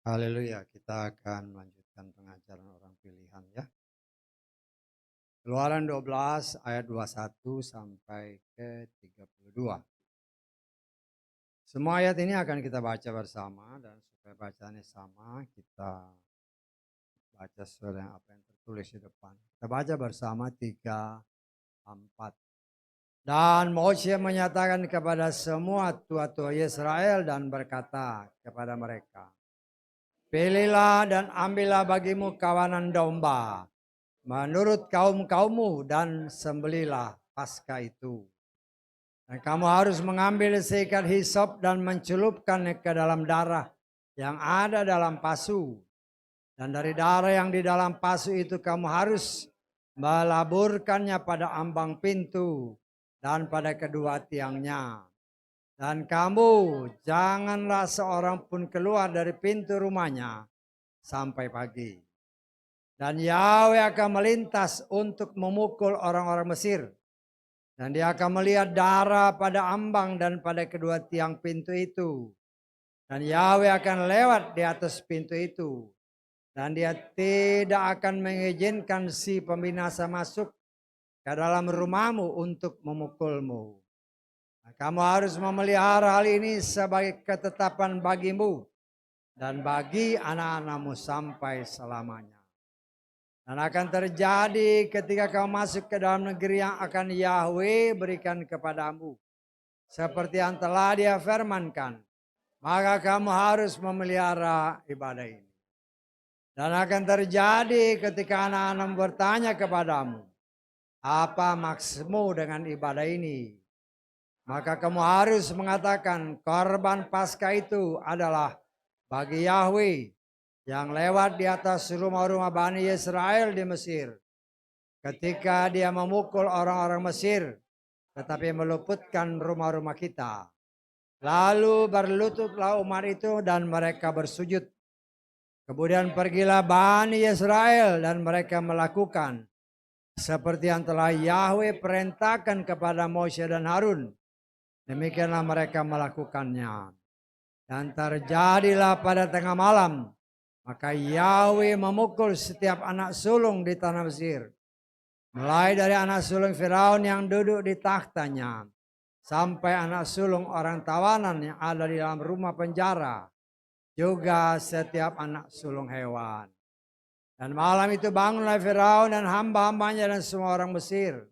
Haleluya, kita akan melanjutkan pengajaran orang pilihan ya. Keluaran 12 ayat 21 sampai ke 32. Semua ayat ini akan kita baca bersama dan supaya bacaannya sama, kita baca sesuai dengan apa yang tertulis di depan. Kita baca bersama 3, 4. Dan Moshe menyatakan kepada semua tua-tua Israel dan berkata kepada mereka, pilihlah dan ambillah bagimu kawanan domba menurut kaum-kaummu dan sembelilah Paskah itu. Dan kamu harus mengambil seikat hisop dan mencelupkannya ke dalam darah yang ada dalam pasu. Dan dari darah yang di dalam pasu itu kamu harus melaburkannya pada ambang pintu dan pada kedua tiangnya. Dan kamu janganlah seorang pun keluar dari pintu rumahnya sampai pagi. Dan Yahweh akan melintas untuk memukul orang-orang Mesir. Dan dia akan melihat darah pada ambang dan pada kedua tiang pintu itu. Dan Yahweh akan lewat di atas pintu itu. Dan dia tidak akan mengizinkan si pembinasa masuk ke dalam rumahmu untuk memukulmu. Nah, kamu harus memelihara hal ini sebagai ketetapan bagimu dan bagi anak-anakmu sampai selamanya. Dan akan terjadi ketika kau masuk ke dalam negeri yang akan Yahweh berikan kepadamu. Seperti yang telah dia firmankan. Maka kamu harus memelihara ibadah ini. Dan akan terjadi ketika anak-anak bertanya kepadamu. Apa maksudmu dengan ibadah ini? Maka kamu harus mengatakan korban Paskah itu adalah bagi Yahweh yang lewat di atas rumah-rumah Bani Israel di Mesir. Ketika dia memukul orang-orang Mesir, tetapi meluputkan rumah-rumah kita. Lalu berlututlah umat itu dan mereka bersujud. Kemudian pergilah Bani Israel dan mereka melakukan seperti yang telah Yahweh perintahkan kepada Moshe dan Harun. Demikianlah mereka melakukannya. Dan terjadilah pada tengah malam, maka Yahweh memukul setiap anak sulung di tanah Mesir. Mulai dari anak sulung Firaun yang duduk di tahtanya, sampai anak sulung orang tawanan yang ada di dalam rumah penjara, juga setiap anak sulung hewan. Dan malam itu bangunlah Firaun dan hamba-hambanya dan semua orang Mesir.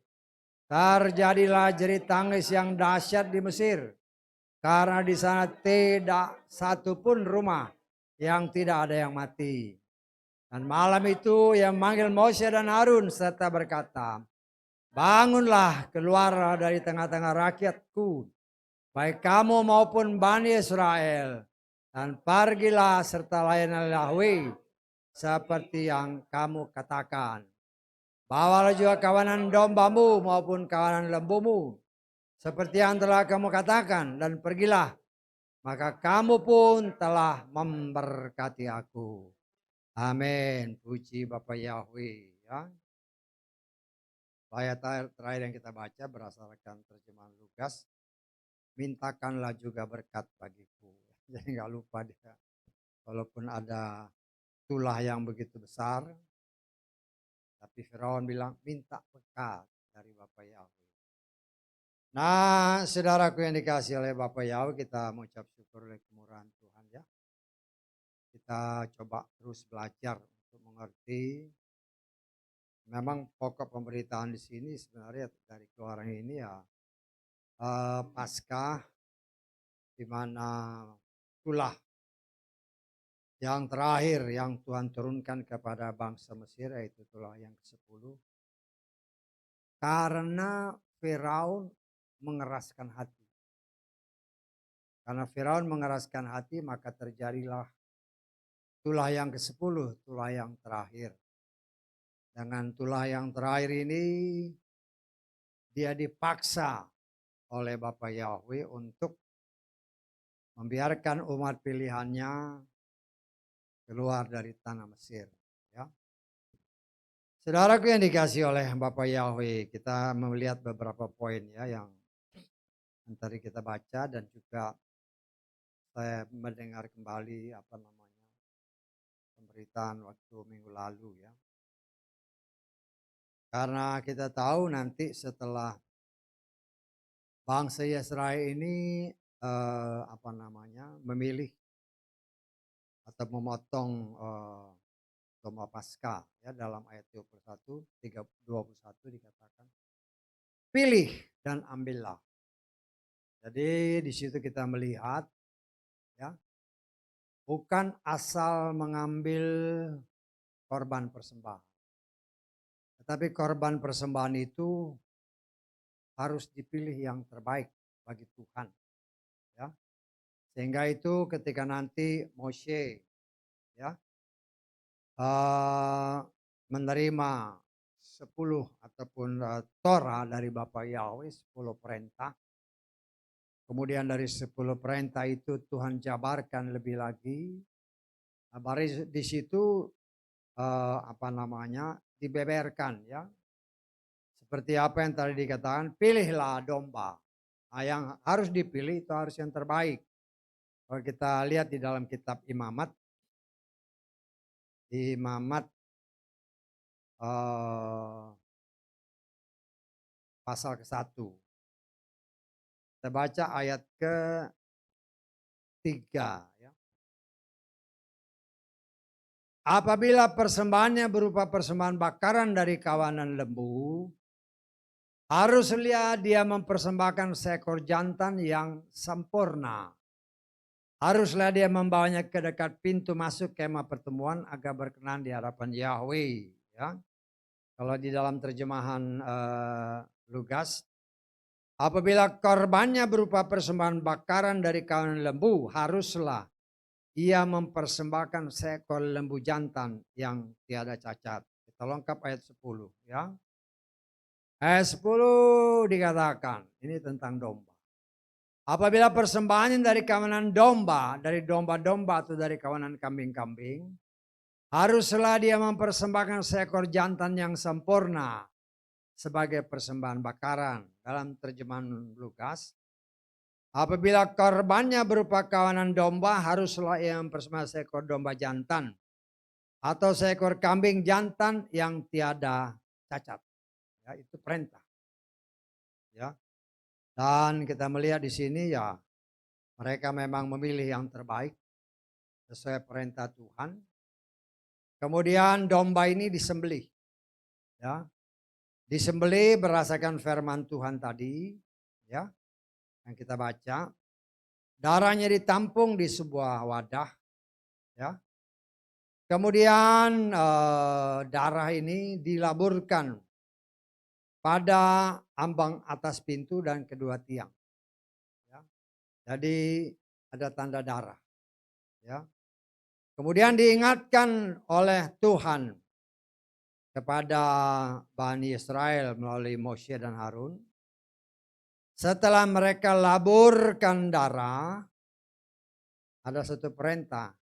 Terjadilah jerit tangis yang dahsyat di Mesir, karena di sana tidak satu pun rumah yang tidak ada yang mati. Dan malam itu ia memanggil Moshe dan Harun serta berkata, bangunlah, keluarlah dari tengah-tengah rakyatku, baik kamu maupun Bani Israel, dan pergilah serta layanilah Yahweh seperti yang kamu katakan. Bawalah juga kawanan dombamu maupun kawanan lembumu, seperti yang telah kamu katakan, dan pergilah, maka kamu pun telah memberkati aku. Amin. Puji Bapa Yahweh. Ya. Ayat terakhir yang kita baca berdasarkan terjemahan Lukas. Mintakanlah juga berkat bagiku. Jadi nggak lupa dia. Walaupun ada tulah yang begitu besar. Tapi Firaun bilang minta berkat dari Bapa Yahweh. Nah, saudaraku yang dikasih oleh Bapa Yahweh, kita mengucap syukur oleh kemurahan Tuhan ya. Kita coba terus belajar untuk mengerti. Memang pokok pemberitaan di sini sebenarnya dari keluaran ini ya Paskah, di mana tulah yang terakhir yang Tuhan turunkan kepada bangsa Mesir, yaitu tulah yang ke-10. Karena Firaun mengeraskan hati. Karena Firaun mengeraskan hati, maka terjadilah tulah yang ke-10, tulah yang terakhir. Dengan tulah yang terakhir ini, dia dipaksa oleh Bapa Yahweh untuk membiarkan umat pilihannya keluar dari tanah Mesir. Ya. Saudaraku yang dikasih oleh Bapa Yahweh, kita melihat beberapa poin ya yang yang tadi kita baca, dan juga saya mendengar kembali pemberitaan waktu minggu lalu ya. Karena kita tahu nanti setelah bangsa Israel ini memilih atau memotong domba Paskah ya, dalam ayat 21 dikatakan pilih dan ambillah. Jadi di situ kita melihat ya, bukan asal mengambil korban persembahan, tetapi korban persembahan itu harus dipilih yang terbaik bagi Tuhan ya. Sehingga itu ketika nanti Moshe ya menerima 10 ataupun Torah dari Bapa Yahweh, 10 perintah. Kemudian dari 10 perintah itu Tuhan jabarkan lebih lagi. Baru di situ dibeberkan ya. Seperti apa yang tadi dikatakan, pilihlah domba. Nah, yang harus dipilih itu harus yang terbaik. Kalau kita lihat di dalam kitab Imamat pasal ke-1. Kita baca ayat ke-3 ya. Apabila persembahannya berupa persembahan bakaran dari kawanan lembu, haruslah dia mempersembahkan seekor jantan yang sempurna. Haruslah dia membawanya ke dekat pintu masuk kemah pertemuan agar berkenan di hadapan Yahweh. Ya. Kalau di dalam terjemahan Lukas, apabila korbannya berupa persembahan bakaran dari kawanan lembu, haruslah ia mempersembahkan seekor lembu jantan yang tiada cacat. Kita lengkap ayat 10 ya. Ayat 10 dikatakan, ini tentang domba. Apabila persembahan dari kawanan domba, dari domba-domba atau dari kawanan kambing-kambing, haruslah dia mempersembahkan seekor jantan yang sempurna sebagai persembahan bakaran. Dalam terjemahan Lukas, apabila korbannya berupa kawanan domba, haruslah ia mempersembahkan seekor domba jantan atau seekor kambing jantan yang tiada cacat. Ya, itu perintah. Ya. Dan kita melihat di sini ya, mereka memang memilih yang terbaik sesuai perintah Tuhan. Kemudian domba ini disembelih. Ya. Disembelih berdasarkan firman Tuhan tadi, ya. Yang kita baca, darahnya ditampung di sebuah wadah, ya. Kemudian darah ini dilaburkan pada ambang atas pintu dan kedua tiang. Ya. Jadi ada tanda darah. Ya. Kemudian diingatkan oleh Tuhan kepada Bani Israel melalui Moshe dan Harun. Setelah mereka laburkan darah, ada satu perintah.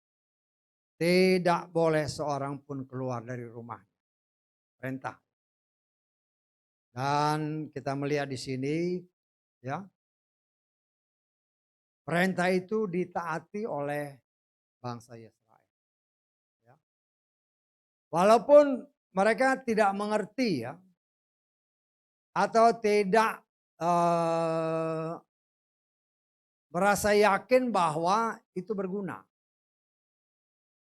Tidak boleh seorang pun keluar dari rumah. Perintah. Dan kita melihat di sini, ya, perintah itu ditaati oleh bangsa Israel. Ya. Walaupun mereka tidak mengerti ya, atau tidak merasa yakin bahwa itu berguna.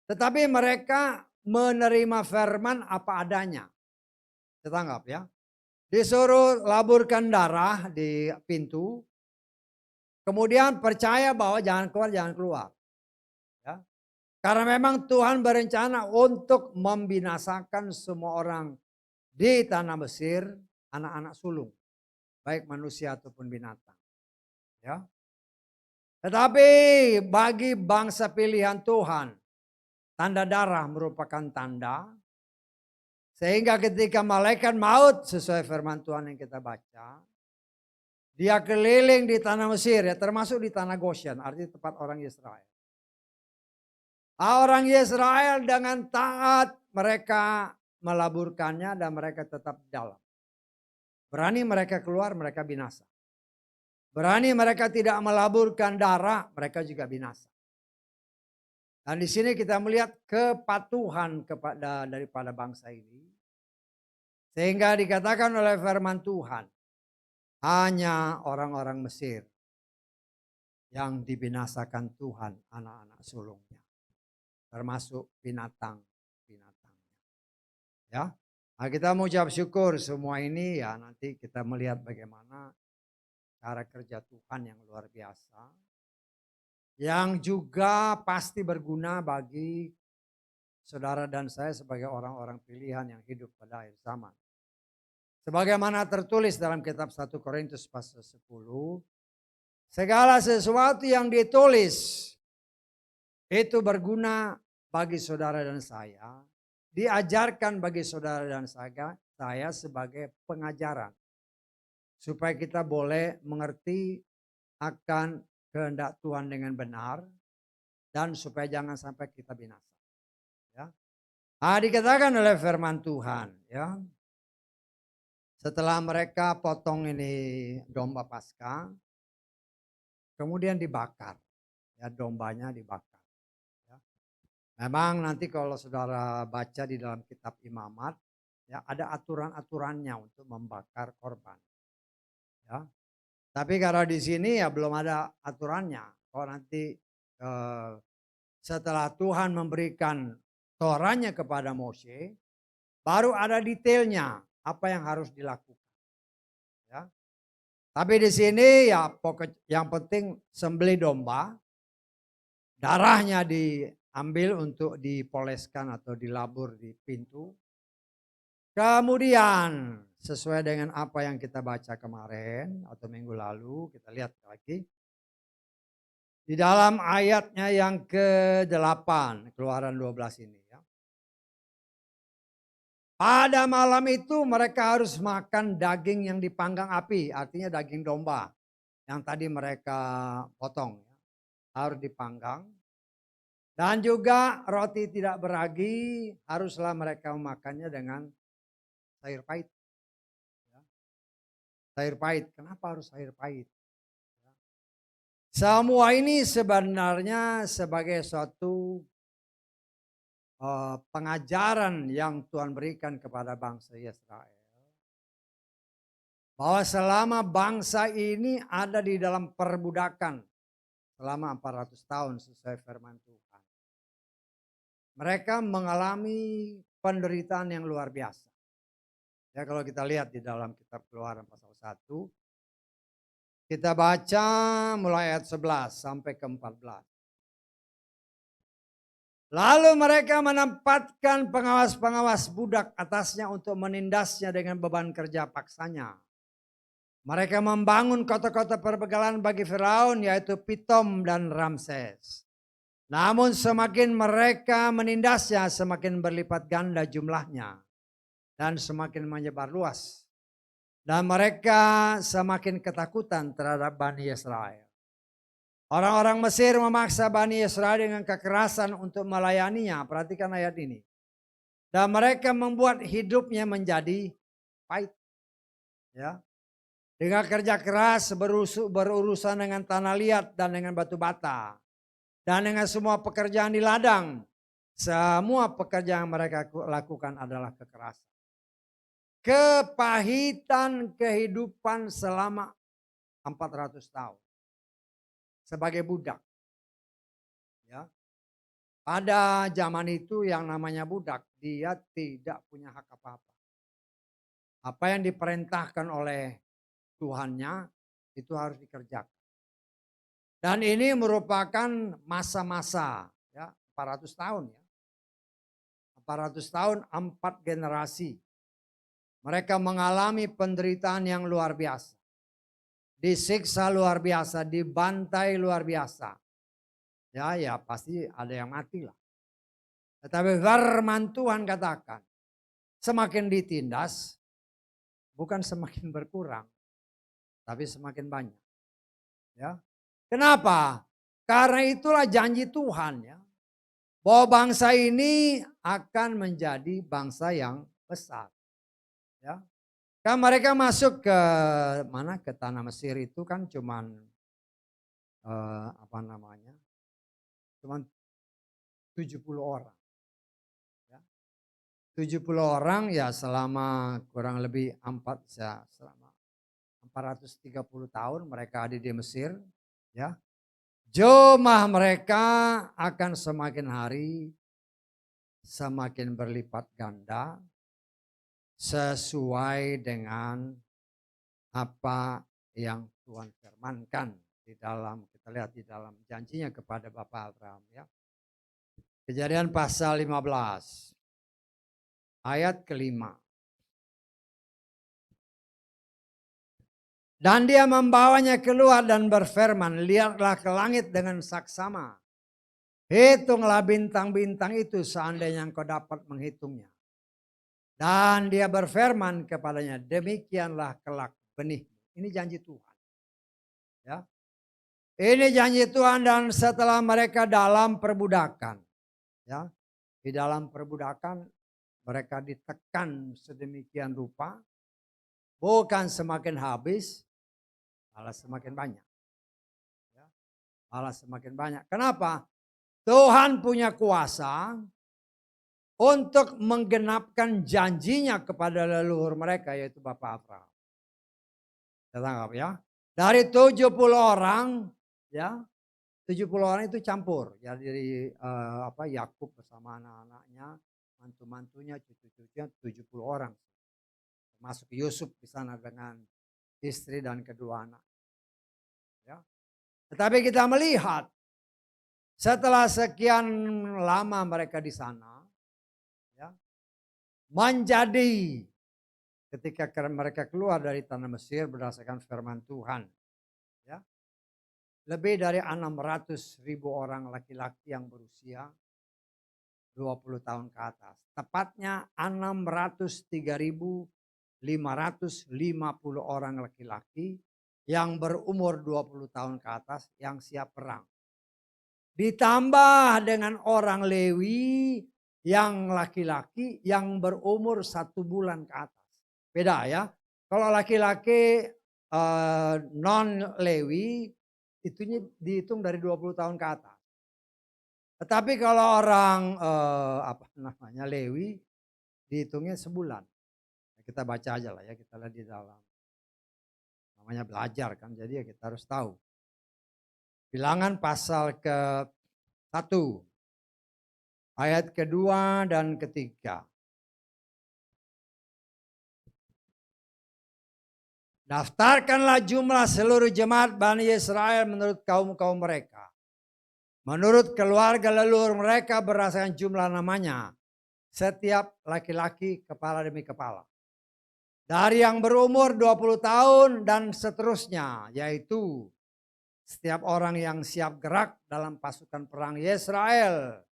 Tetapi mereka menerima firman apa adanya. Kita anggap ya. Disuruh laburkan darah di pintu. Kemudian percaya bahwa jangan keluar. Ya. Karena memang Tuhan berencana untuk membinasakan semua orang di tanah Mesir, anak-anak sulung. Baik manusia ataupun binatang. Ya. Tetapi bagi bangsa pilihan Tuhan, tanda darah merupakan tanda. Sehingga ketika malaikat maut sesuai firman Tuhan yang kita baca, dia keliling di tanah Mesir ya, termasuk di tanah Goshen, artinya tempat orang Israel. Orang Israel dengan taat mereka melaburkannya dan mereka tetap di dalam. Berani mereka keluar, mereka binasa. Berani mereka tidak melaburkan darah, mereka juga binasa. Dan di sini kita melihat kepatuhan daripada bangsa ini. Sehingga dikatakan oleh firman Tuhan, hanya orang-orang Mesir yang dibinasakan Tuhan anak-anak sulungnya. Termasuk binatang-binatangnya. Ya. Nah, kita mau ucap syukur semua ini ya, nanti kita melihat bagaimana cara kerja Tuhan yang luar biasa. Yang juga pasti berguna bagi saudara dan saya sebagai orang-orang pilihan yang hidup pada akhir zaman. Sebagaimana tertulis dalam kitab 1 Korintus pasal 10, segala sesuatu yang ditulis itu berguna bagi saudara dan saya, diajarkan bagi saudara dan saya sebagai pengajaran. Supaya kita boleh mengerti akan kehendak Tuhan dengan benar dan supaya jangan sampai kita binasa. Ya. Nah, dikatakan oleh firman Tuhan, ya. Setelah mereka potong ini domba Paskah, kemudian dibakar. Ya, dombanya dibakar. Ya. Memang nanti kalau saudara baca di dalam kitab Imamat, ya ada aturan-aturannya untuk membakar korban. Ya. Tapi karena di sini ya belum ada aturannya. Kalau nanti setelah Tuhan memberikan Torahnya kepada Mose, baru ada detailnya apa yang harus dilakukan. Ya. Tapi di sini ya yang penting sembelih domba, darahnya diambil untuk dipoleskan atau dilabur di pintu. Kemudian sesuai dengan apa yang kita baca kemarin atau minggu lalu, kita lihat lagi. Di dalam ayatnya yang ke-8, Keluaran 12 ini. Ya. Pada malam itu mereka harus makan daging yang dipanggang api, artinya daging domba. Yang tadi mereka potong. Ya. Harus dipanggang. Dan juga roti tidak beragi, haruslah mereka memakannya dengan sayur pahit. Ya. Sayur pahit, kenapa harus sayur pahit? Ya. Semua ini sebenarnya sebagai suatu pengajaran yang Tuhan berikan kepada bangsa Israel. Bahwa selama bangsa ini ada di dalam perbudakan selama 400 tahun sesuai firman Tuhan. Mereka mengalami penderitaan yang luar biasa. Ya, kalau kita lihat di dalam kitab Keluaran pasal 1, kita baca mulai ayat 11 sampai ke 14. Lalu mereka menempatkan pengawas-pengawas budak atasnya untuk menindasnya dengan beban kerja paksanya. Mereka membangun kota-kota perbekalan bagi Firaun yaitu Pitom dan Ramses. Namun semakin mereka menindasnya semakin berlipat ganda jumlahnya dan semakin menyebar luas. Dan mereka semakin ketakutan terhadap Bani Israel. Orang-orang Mesir memaksa Bani Israel dengan kekerasan untuk melayaninya. Perhatikan ayat ini. Dan mereka membuat hidupnya menjadi pahit. Ya. Dengan kerja keras berurusan dengan tanah liat dan dengan batu bata. Dan dengan semua pekerjaan di ladang. Semua pekerjaan yang mereka lakukan adalah kekerasan. Kepahitan kehidupan selama 400 tahun. Sebagai budak. Ya. Pada zaman itu yang namanya budak, dia tidak punya hak apa-apa. Apa yang diperintahkan oleh Tuhannya itu harus dikerjakan. Dan ini merupakan masa-masa ya, 400 tahun ya. 400 tahun 4 generasi. Mereka mengalami penderitaan yang luar biasa. Disiksa luar biasa, dibantai luar biasa. Ya pasti ada yang mati lah. Tetapi firman Tuhan katakan, semakin ditindas, bukan semakin berkurang, tapi semakin banyak. Ya, kenapa? Karena itulah janji Tuhan ya, bahwa bangsa ini akan menjadi bangsa yang besar. Ya, Kan mereka masuk ke mana, ke tanah Mesir itu kan cuman apa namanya, cuman 70 orang. Ya. 70 orang ya selama kurang lebih selama 430 tahun mereka ada di Mesir. Ya. Jumlah mereka akan semakin hari semakin berlipat ganda sesuai dengan apa yang Tuhan firmankan di dalam, kita lihat di dalam janjinya kepada Bapak Abraham, ya. Kejadian pasal 15 ayat ke-5. Dan dia membawanya keluar dan berfirman, lihatlah ke langit dengan saksama. Hitunglah bintang-bintang itu seandainya engkau dapat menghitungnya. Dan dia berfirman kepadanya, demikianlah kelak benih. Ini janji Tuhan. Ya. Ini janji Tuhan, dan setelah mereka dalam perbudakan. Ya. Di dalam perbudakan mereka ditekan sedemikian rupa. Bukan semakin habis, malah semakin banyak. Ya. Malah semakin banyak. Kenapa? Tuhan punya kuasa untuk menggenapkan janjinya kepada leluhur mereka, yaitu Bapak Abraham. Kita tangkap ya. Dari 70 orang, ya, 70 orang itu campur. Ya, dari Yakub bersama anak-anaknya, mantu-mantunya, cucu-cucunya, 70 orang. Termasuk Yusuf di sana dengan istri dan kedua anak. Ya. Tetapi kita melihat setelah sekian lama mereka di sana, ya, menjadi ketika mereka keluar dari tanah Mesir berdasarkan firman Tuhan, ya, lebih dari 600.000 orang laki-laki yang berusia 20 tahun ke atas. Tepatnya 603.550 orang laki-laki yang berumur 20 tahun ke atas yang siap perang. Ditambah dengan orang Lewi yang laki-laki yang berumur 1 bulan ke atas. Beda ya. Kalau laki-laki non Lewi itunya dihitung dari 20 tahun ke atas. Tetapi kalau orang Lewi dihitungnya sebulan. Kita baca aja lah ya, kita lihat di dalam. Namanya belajar kan, jadi ya kita harus tahu. Bilangan pasal ke-1, ayat ke-2 dan ke-3. Daftarkanlah jumlah seluruh jemaat Bani Israel menurut kaum-kaum mereka. Menurut keluarga leluhur mereka berdasarkan jumlah namanya. Setiap laki-laki kepala demi kepala. Dari yang berumur 20 tahun dan seterusnya, yaitu setiap orang yang siap gerak dalam pasukan perang Israel.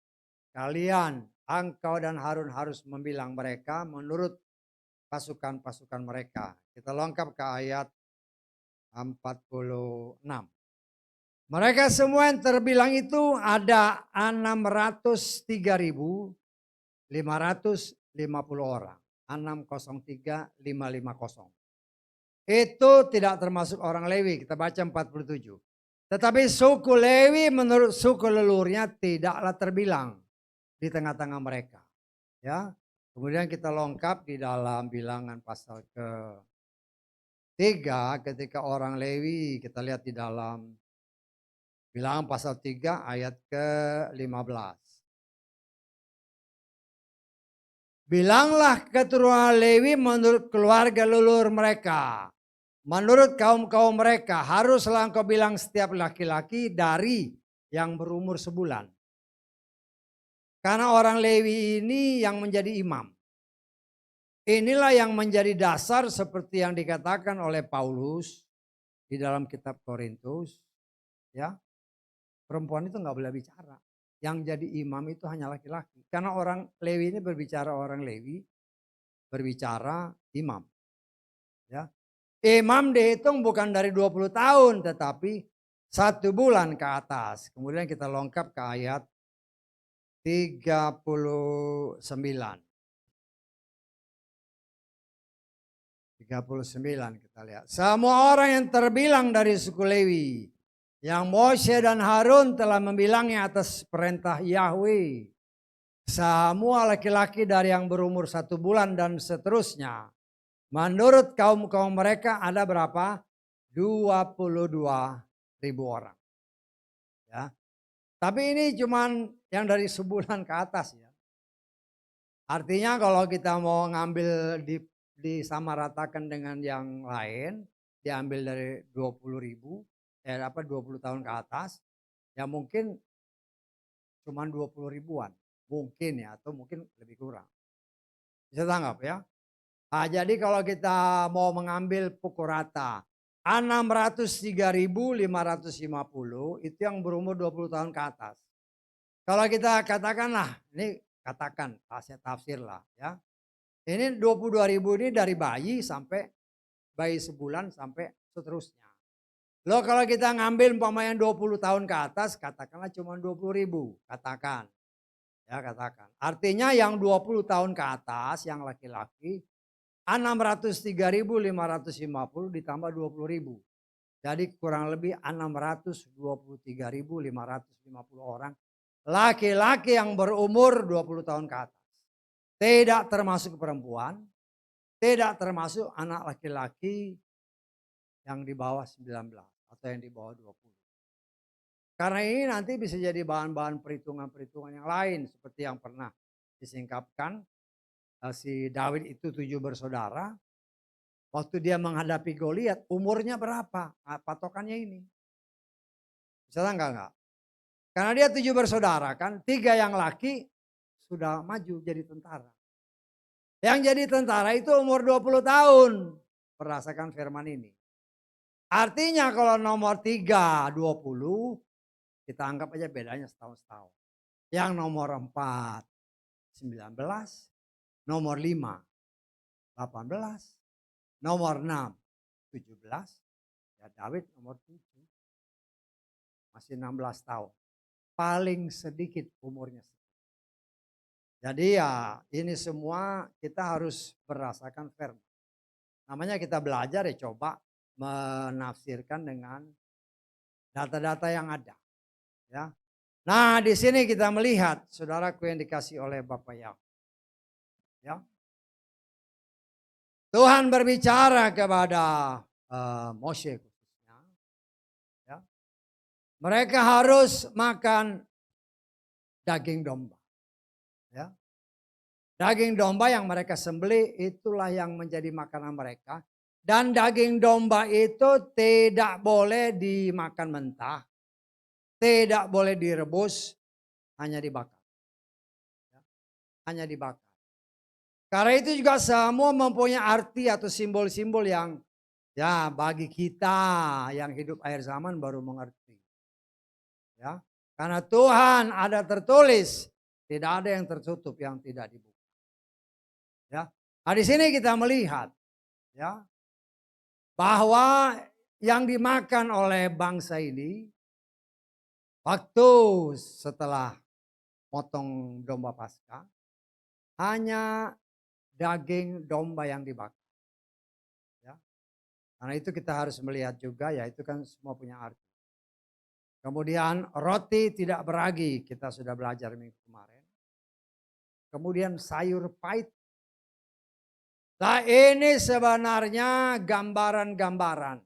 Kalian, engkau dan Harun harus membilang mereka menurut pasukan-pasukan mereka. Kita lengkap ke ayat 46. Mereka semua yang terbilang itu ada 603.550 orang. 603.550. Itu tidak termasuk orang Lewi. Kita baca 47. Tetapi suku Lewi menurut suku leluhurnya tidaklah terbilang di tengah-tengah mereka. Ya. Kemudian kita lengkap di dalam bilangan pasal ke-3 ketika orang Lewi, kita lihat di dalam bilangan pasal 3 ayat ke-15. Bilanglah keturunan Lewi menurut keluarga leluhur mereka. Menurut kaum-kaum mereka haruslah engkau bilang setiap laki-laki dari yang berumur sebulan. Karena orang Lewi ini yang menjadi imam. Inilah yang menjadi dasar seperti yang dikatakan oleh Paulus di dalam kitab Korintus. Ya, perempuan itu nggak boleh bicara. Yang jadi imam itu hanya laki-laki. Karena orang Lewi ini berbicara orang Lewi, berbicara imam. Ya. Imam dihitung bukan dari 20 tahun, tetapi 1 bulan ke atas. Kemudian kita lengkap ke ayat 39. 39 kita lihat. Semua orang yang terbilang dari suku Lewi, yang Moshe dan Harun telah membilangnya atas perintah Yahweh. Semua laki-laki dari yang berumur 1 bulan dan seterusnya. Menurut kaum-kaum mereka ada berapa? 22.000 orang. Ya. Tapi ini cuman yang dari sebulan ke atas ya. Artinya kalau kita mau ngambil disamaratakan dengan yang lain, diambil dari 20.000, 20 tahun ke atas, ya mungkin cuma 20 ribuan. Mungkin ya, atau mungkin lebih kurang. Bisa tanggap ya. Nah, jadi kalau kita mau mengambil pukul rata, 603.550 itu yang berumur 20 tahun ke atas. Kalau kita katakanlah, ini katakan, saya tafsir lah ya. Ini 22.000 ini dari bayi sampai bayi sebulan sampai seterusnya. Loh kalau kita ngambil umpamanya 20 tahun ke atas, katakanlah cuma 20.000, katakan. Ya katakan. Artinya yang 20 tahun ke atas, yang laki-laki, 603.550 ditambah 20.000. Jadi kurang lebih 623.550 orang laki-laki yang berumur 20 tahun ke atas. Tidak termasuk perempuan, tidak termasuk anak laki-laki yang di bawah 19 atau yang di bawah 20. Karena ini nanti bisa jadi bahan-bahan perhitungan-perhitungan yang lain seperti yang pernah disingkapkan si Daud itu 7 bersaudara. Waktu dia menghadapi Goliat, umurnya berapa? Nah, patokannya ini. Bisa enggak? Karena dia 7 bersaudara kan, 3 yang laki sudah maju jadi tentara. Yang jadi tentara itu umur 20 tahun. Berdasarkan firman ini. Artinya kalau nomor 3, 20, kita anggap aja bedanya setahun-setahun. Yang nomor 4, 19. Nomor 5, 18. Nomor 6, 17. Ya Daud nomor 7. Masih 16 tahun. Paling sedikit umurnya. Jadi ya ini semua kita harus berdasarkan firman. Namanya kita belajar ya coba menafsirkan dengan data-data yang ada. Ya. Nah di sini kita melihat saudaraku yang dikasih oleh Bapak Yahweh. Ya. Tuhan berbicara kepada Moshe khususnya. Ya. Mereka harus makan daging domba. Ya. Daging domba yang mereka sembelih itulah yang menjadi makanan mereka. Dan daging domba itu tidak boleh dimakan mentah. Tidak boleh direbus, hanya dibakar. Ya. Hanya dibakar. Karena itu juga semua mempunyai arti atau simbol-simbol yang ya bagi kita yang hidup akhir zaman baru mengerti. Ya. Karena Tuhan ada tertulis, tidak ada yang tertutup yang tidak dibuka. Ya. Nah di sini kita melihat ya bahwa yang dimakan oleh bangsa ini waktu setelah potong domba Paskah hanya daging domba yang dibakar. Ya. Karena itu kita harus melihat juga ya itu kan semua punya arti. Kemudian roti tidak beragi kita sudah belajar minggu kemarin. Kemudian sayur pahit. Nah ini sebenarnya gambaran-gambaran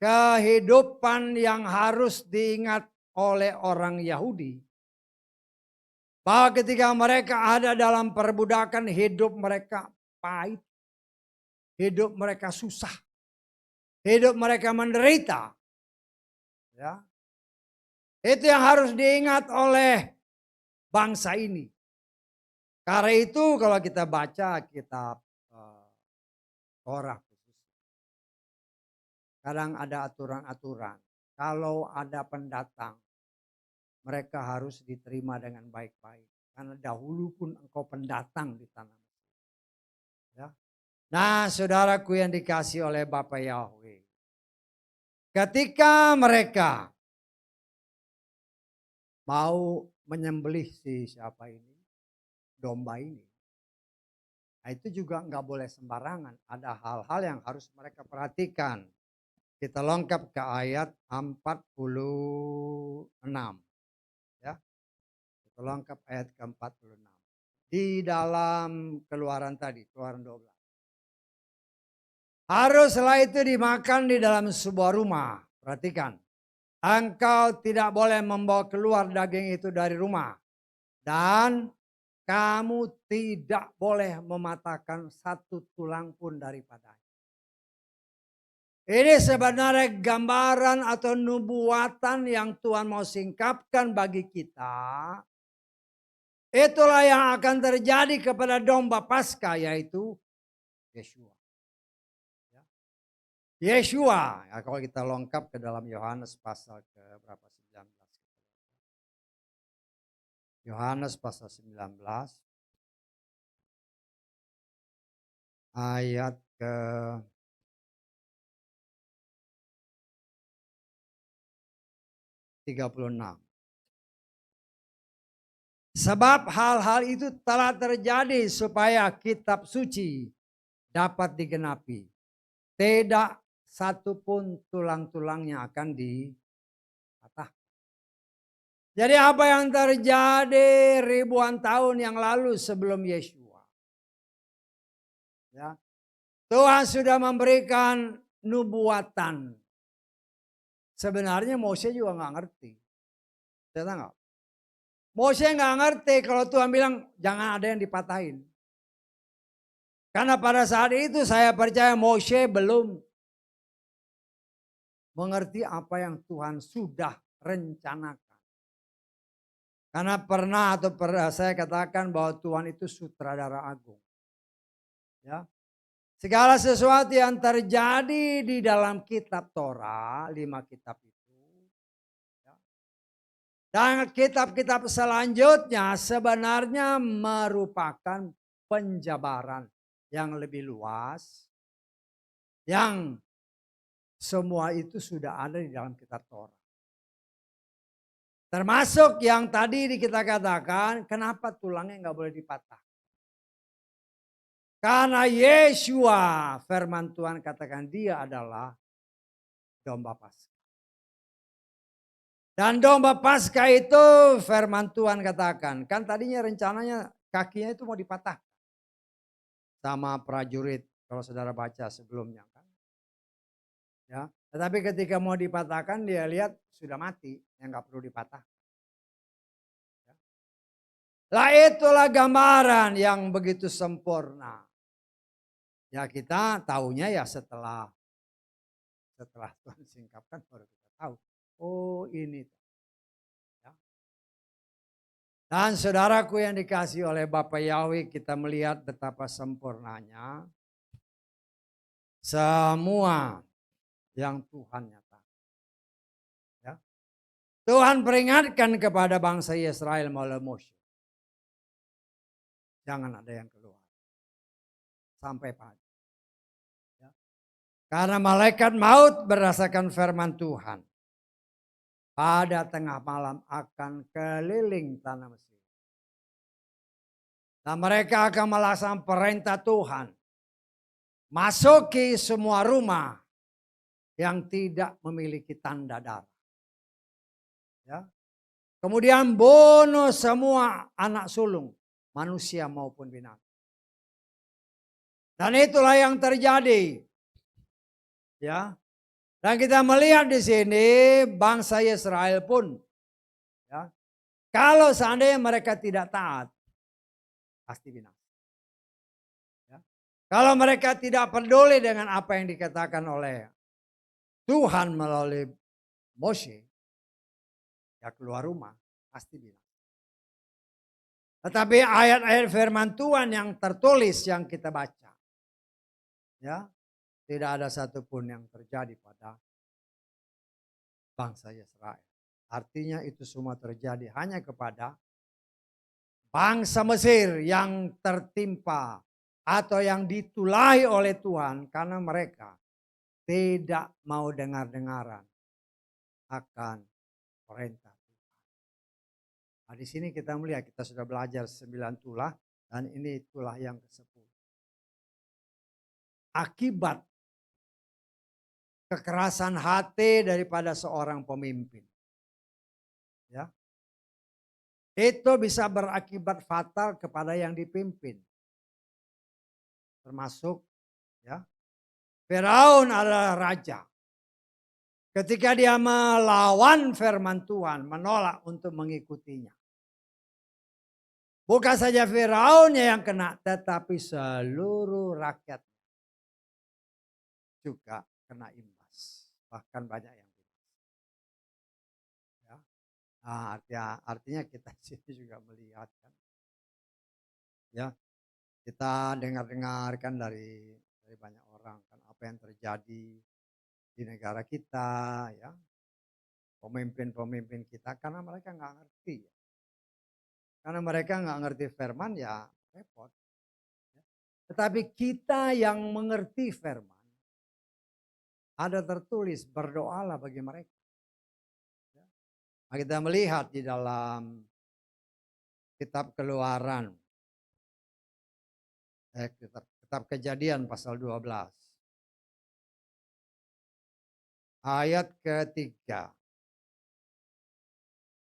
kehidupan yang harus diingat oleh orang Yahudi. Bahwa ketika mereka ada dalam perbudakan hidup mereka pahit. Hidup mereka susah. Hidup mereka menderita. Ya. Itu yang harus diingat oleh bangsa ini. Karena itu kalau kita baca kitab Torah kadang ada aturan-aturan. Kalau ada pendatang, mereka harus diterima dengan baik-baik. Karena dahulu pun engkau pendatang di tanah Mesir. Ya. Nah saudaraku yang dikasih oleh Bapak Yahweh. Ketika mereka mau menyembelih si siapa ini, domba ini. Nah, itu juga nggak boleh sembarangan. Ada hal-hal yang harus mereka perhatikan. Kita lengkap ke ayat 46. Ya, kita lengkap ayat ke-46. Di dalam keluaran tadi, keluaran 12. Haruslah itu dimakan di dalam sebuah rumah. Perhatikan. Engkau tidak boleh membawa keluar daging itu dari rumah. Dan kamu tidak boleh mematahkan satu tulang pun daripadanya. Ini sebenarnya gambaran atau nubuatan yang Tuhan mau singkapkan bagi kita. Itulah yang akan terjadi kepada domba Paskah, yaitu Yeshua. Yeshua, ya, kalau kita lengkap ke dalam Yohanes pasal ke berapa, 19. Yohanes pasal 19 ayat ke 36. Sebab hal-hal itu telah terjadi supaya kitab suci dapat digenapi. Tidak satu pun tulang-tulangnya akan dipatah. Jadi apa yang terjadi ribuan tahun yang lalu sebelum Yeshua. Ya, Tuhan sudah memberikan nubuatan. Sebenarnya Mose juga nggak ngerti. Saya nggak. Mose nggak ngerti kalau Tuhan bilang jangan ada yang dipatahin. Karena pada saat itu saya percaya Mose belum mengerti apa yang Tuhan sudah rencanakan. Karena pernah saya katakan bahwa Tuhan itu sutradara agung. Ya. Segala sesuatu yang terjadi di dalam kitab Torah, 5 kitab itu. Ya. Dan kitab-kitab selanjutnya sebenarnya merupakan penjabaran yang lebih luas. Yang semua itu sudah ada di dalam kitab Torah. Termasuk yang tadi kita katakan, kenapa tulangnya nggak boleh dipatah? Karena Yeshua, firman Tuhan katakan dia adalah domba Paskah. Dan domba Paskah itu firman Tuhan katakan, kan tadinya rencananya kakinya itu mau dipatah. Sama prajurit, kalau saudara baca sebelumnya kan. Ya, tetapi ketika mau dipatahkan dia lihat sudah mati, yang nggak perlu dipatah. Lah itulah gambaran yang begitu sempurna. Ya kita tahunya ya setelah Tuhan singkapkan baru kita tahu. Oh ini. Ya. Dan saudaraku yang dikasih oleh Bapak Yahweh, kita melihat betapa sempurnanya semua yang Tuhan nyatakan. Ya. Tuhan peringatkan kepada bangsa Israel melalui Mose. Jangan ada yang keluar. Sampai pagi. Ya. Karena malaikat maut berdasarkan firman Tuhan. Pada tengah malam akan keliling tanah Mesir. Dan mereka akan melaksanakan perintah Tuhan. Masuki semua rumah yang tidak memiliki tanda darah. Ya. Kemudian bunuh semua anak sulung, manusia maupun binatang. Dan itulah yang terjadi. Ya. Dan kita melihat di sini bangsa Israel pun, ya, kalau seandainya mereka tidak taat, pasti binasa. Ya. Kalau mereka tidak peduli dengan apa yang dikatakan oleh Tuhan melalui Mose, ya keluar rumah, pasti binasa. Tetapi ayat-ayat firman Tuhan yang tertulis yang kita baca, ya, tidak ada satupun yang terjadi pada bangsa Israel. Artinya itu semua terjadi hanya kepada bangsa Mesir yang tertimpa atau yang ditulahi oleh Tuhan karena mereka tidak mau dengar-dengaran akan perintah. Nah, di sini kita melihat kita sudah belajar 9 tulah dan ini tulah yang ke-10. akibat kekerasan hati daripada seorang pemimpin. Ya. Itu bisa berakibat fatal kepada yang dipimpin. Termasuk ya, Firaun adalah raja. Ketika dia melawan firman Tuhan, menolak untuk mengikutinya. Bukan saja Firaun yang kena, tetapi seluruh rakyat juga kena imbas. Bahkan banyak yang ya. Nah, artinya kita sini juga melihat kan. Ya, kita dengar-dengarkan dari banyak orang kan apa yang terjadi di negara kita ya. Pemimpin-pemimpin kita karena mereka nggak ngerti. Karena mereka nggak ngerti firman ya repot. Tetapi kita yang mengerti firman, ada tertulis berdoalah bagi mereka. Nah, kita melihat di dalam kitab Keluaran, kitab Kejadian pasal 12. Ayat ketiga.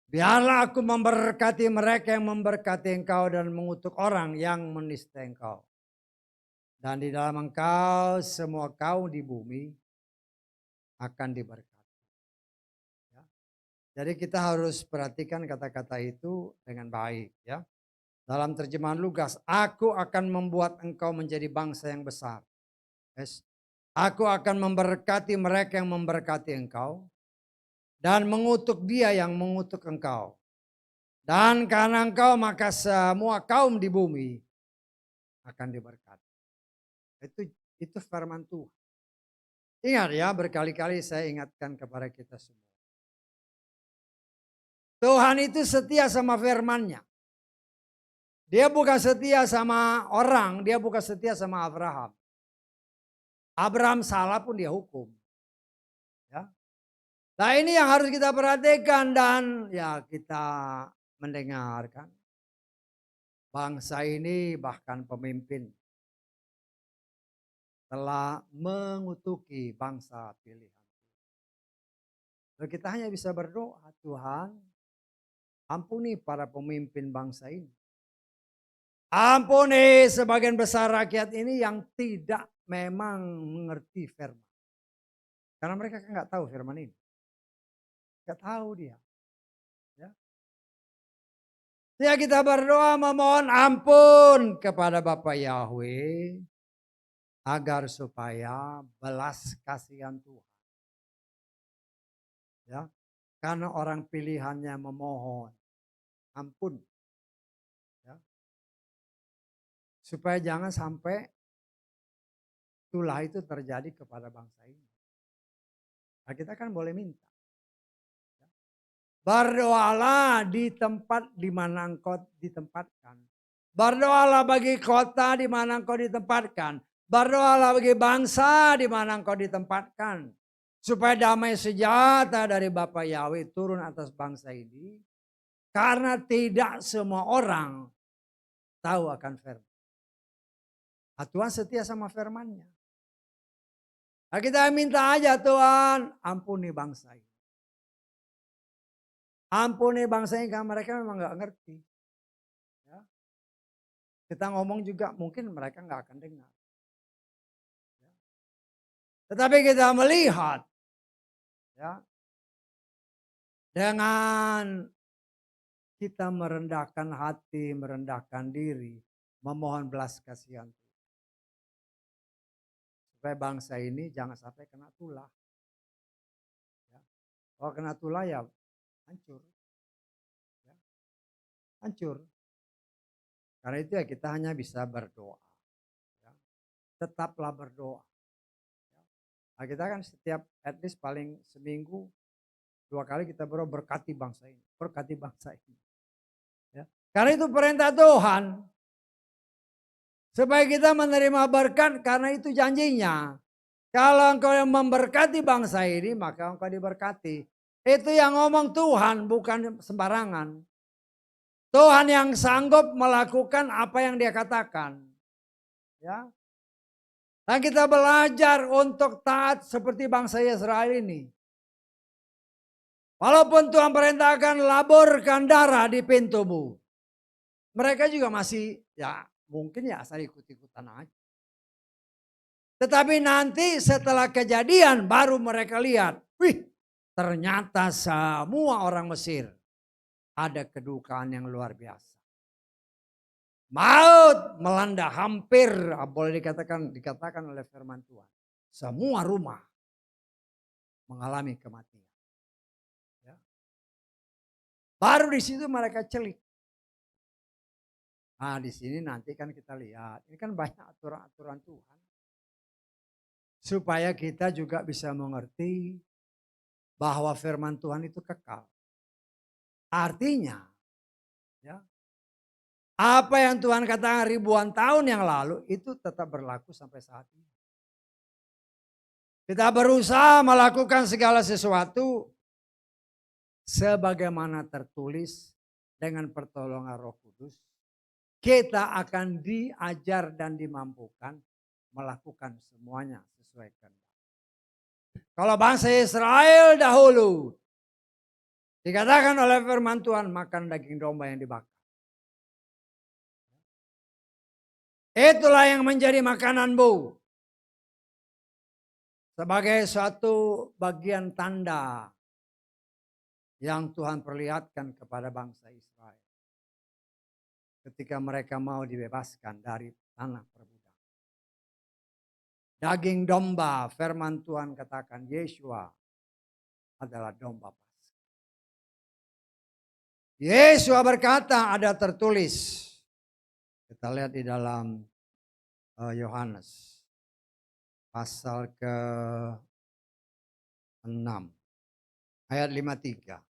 Biarlah aku memberkati mereka yang memberkati engkau dan mengutuk orang yang menistai engkau. Dan di dalam engkau semua kaum di bumi akan diberkati. Ya. Jadi kita harus perhatikan kata-kata itu dengan baik. Ya. Dalam terjemahan Lukas, aku akan membuat engkau menjadi bangsa yang besar. Yes. Aku akan memberkati mereka yang memberkati engkau. Dan mengutuk dia yang mengutuk engkau. Dan karena engkau maka semua kaum di bumi akan diberkati. Itu firman Tuhan. Ingat ya, berkali-kali saya ingatkan kepada kita semua. Tuhan itu setia sama firman-Nya. Dia bukan setia sama orang, dia bukan setia sama Abraham. Abraham salah pun dia hukum. Ya. Nah ini yang harus kita perhatikan dan ya kita mendengarkan. Bangsa ini bahkan pemimpin telah mengutuki bangsa pilihan. Lalu kita hanya bisa berdoa, Tuhan ampuni para pemimpin bangsa ini. Ampuni sebagian besar rakyat ini yang tidak memang mengerti firman. Karena mereka kan nggak tahu firman ini. Nggak tahu dia. Ya. Ya kita berdoa memohon ampun kepada Bapa Yahweh. Agar supaya belas kasihan Tuhan. Ya. Karena orang pilihannya memohon ampun. Ya. Supaya jangan sampai itulah itu terjadi kepada bangsa ini. Nah, kita kan boleh minta. Berdoalah di tempat di mana engkau ditempatkan. Berdoalah bagi kota di mana engkau ditempatkan. Berdoalah bagi bangsa di mana engkau ditempatkan. Supaya damai sejahtera dari Bapa Yahweh turun atas bangsa ini. Karena tidak semua orang tahu akan firman. Nah, Tuhan setia sama firman-Nya. Nah, kita minta aja Tuhan ampuni bangsa ini. Ampuni bangsa ini karena mereka memang gak ngerti. Ya. Kita ngomong juga mungkin mereka gak akan dengar. Ya. Tetapi kita melihat ya, dengan kita merendahkan hati, merendahkan diri, memohon belas kasihan. Supaya bangsa ini jangan sampai kena tulah. Ya. Kalau kena tulah ya hancur. Ya. Hancur. Karena itu ya kita hanya bisa berdoa. Ya. Tetaplah berdoa. Ya. Nah kita kan setiap at least paling seminggu 2 kali kita berkati bangsa ini. Berkati bangsa ini. Ya. Karena itu perintah Tuhan. Supaya kita menerima berkat karena itu janjinya. Kalau engkau yang memberkati bangsa ini maka engkau diberkati. Itu yang ngomong Tuhan bukan sembarangan. Tuhan yang sanggup melakukan apa yang dia katakan. Ya. Dan kita belajar untuk taat seperti bangsa Israel ini. Walaupun Tuhan perintahkan laburkan darah di pintumu. Mereka juga masih ya mungkin ya asal ikut-ikutan aja. Tetapi nanti setelah kejadian baru mereka lihat. Wih, ternyata semua orang Mesir ada kedukaan yang luar biasa. Maut melanda hampir, boleh dikatakan oleh firman Tuhan. Semua rumah mengalami kematian. Ya. Baru di situ mereka celik. Nah di sini nanti kan kita lihat, ini kan banyak aturan-aturan Tuhan. Supaya kita juga bisa mengerti bahwa firman Tuhan itu kekal. Artinya, ya, apa yang Tuhan katakan ribuan tahun yang lalu itu tetap berlaku sampai saat ini. Kita berusaha melakukan segala sesuatu sebagaimana tertulis dengan pertolongan Roh Kudus. Kita akan diajar dan dimampukan melakukan semuanya sesuai kehendak. Kalau bangsa Israel dahulu dikatakan oleh firman Tuhan makan daging domba yang dibakar. Itulah yang menjadi makananmu. Sebagai suatu bagian tanda yang Tuhan perlihatkan kepada bangsa Israel. Ketika mereka mau dibebaskan dari tanah perbudakan. Daging domba, firman Tuhan katakan Yeshua adalah domba Paskah. Yeshua berkata ada tertulis. Kita lihat di dalam Yohanes pasal ke-6 ayat 53.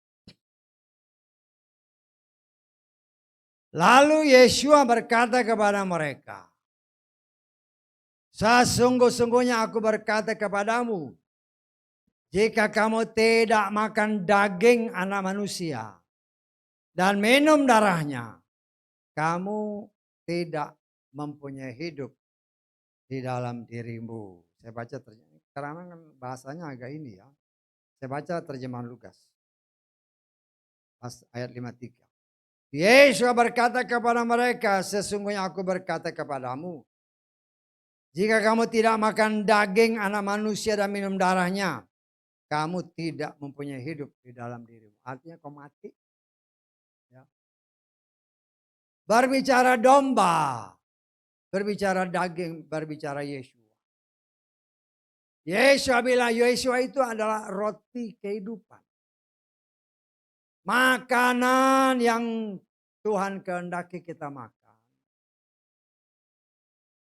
Lalu Yeshua berkata kepada mereka, sesungguh-sungguhnya aku berkata kepadamu, jika kamu tidak makan daging anak manusia dan minum darahnya, kamu tidak mempunyai hidup di dalam dirimu. Saya baca karena kan bahasanya agak ini ya. Saya baca terjemahan Lukas. Ayat 53. Yesus berkata kepada mereka, sesungguhnya aku berkata kepadamu, jika kamu tidak makan daging anak manusia dan minum darahnya, kamu tidak mempunyai hidup di dalam dirimu. Artinya kau mati. Ya. Berbicara domba, berbicara daging, berbicara Yesus. Yesus bilang Yesus itu adalah roti kehidupan. Makanan yang Tuhan kehendaki kita makan.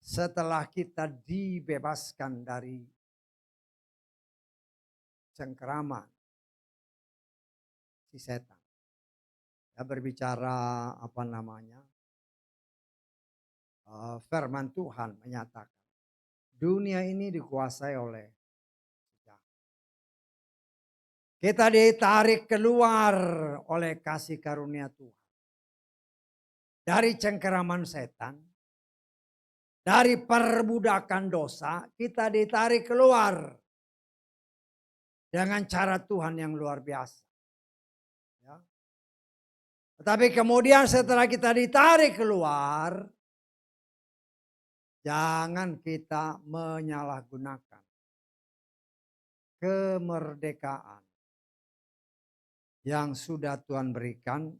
Setelah kita dibebaskan dari cengkeraman si setan. Ya, berbicara apa namanya. Firman Tuhan menyatakan. Dunia ini dikuasai oleh kita ditarik keluar oleh kasih karunia Tuhan. Dari cengkeraman setan. Dari perbudakan dosa kita ditarik keluar. Dengan cara Tuhan yang luar biasa. Ya. Tetapi kemudian setelah kita ditarik keluar. Jangan kita menyalahgunakan kemerdekaan yang sudah Tuhan berikan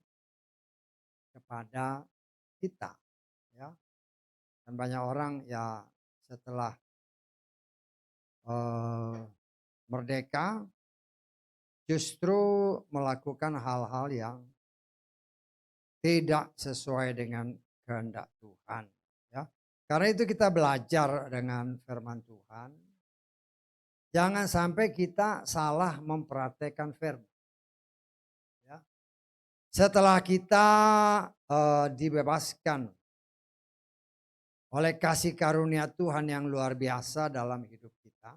kepada kita. Ya. Dan banyak orang ya setelah merdeka justru melakukan hal-hal yang tidak sesuai dengan kehendak Tuhan. Ya. Karena itu kita belajar dengan firman Tuhan. Jangan sampai kita salah mempraktekkan firman. Ya. Setelah kita dibebaskan oleh kasih karunia Tuhan yang luar biasa dalam hidup kita.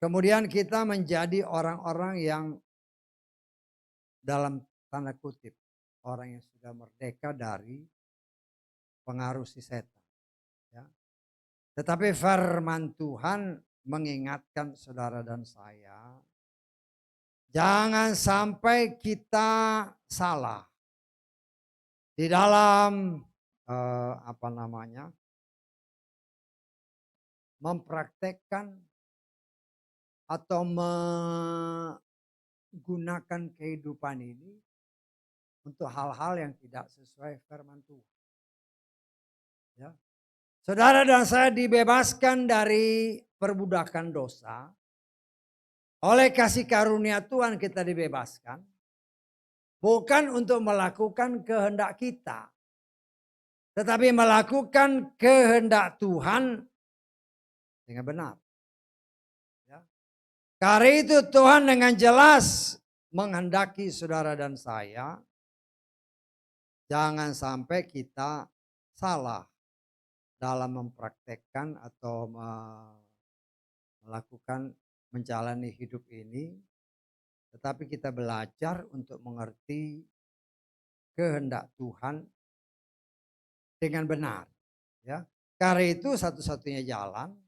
Kemudian kita menjadi orang-orang yang dalam tanda kutip. Orang yang sudah merdeka dari pengaruh si setan. Ya. Tetapi firman Tuhan mengingatkan saudara dan saya, jangan sampai kita salah di dalam mempraktekkan atau menggunakan kehidupan ini untuk hal-hal yang tidak sesuai firman Tuhan. Ya. Saudara dan saya dibebaskan dari perbudakan dosa. Oleh kasih karunia Tuhan kita dibebaskan. Bukan untuk melakukan kehendak kita. Tetapi melakukan kehendak Tuhan dengan benar. Ya. Karena itu Tuhan dengan jelas menghendaki saudara dan saya. Jangan sampai kita salah dalam mempraktekkan atau melakukan menjalani hidup ini, tetapi kita belajar untuk mengerti kehendak Tuhan dengan benar. Ya, karena itu satu-satunya jalan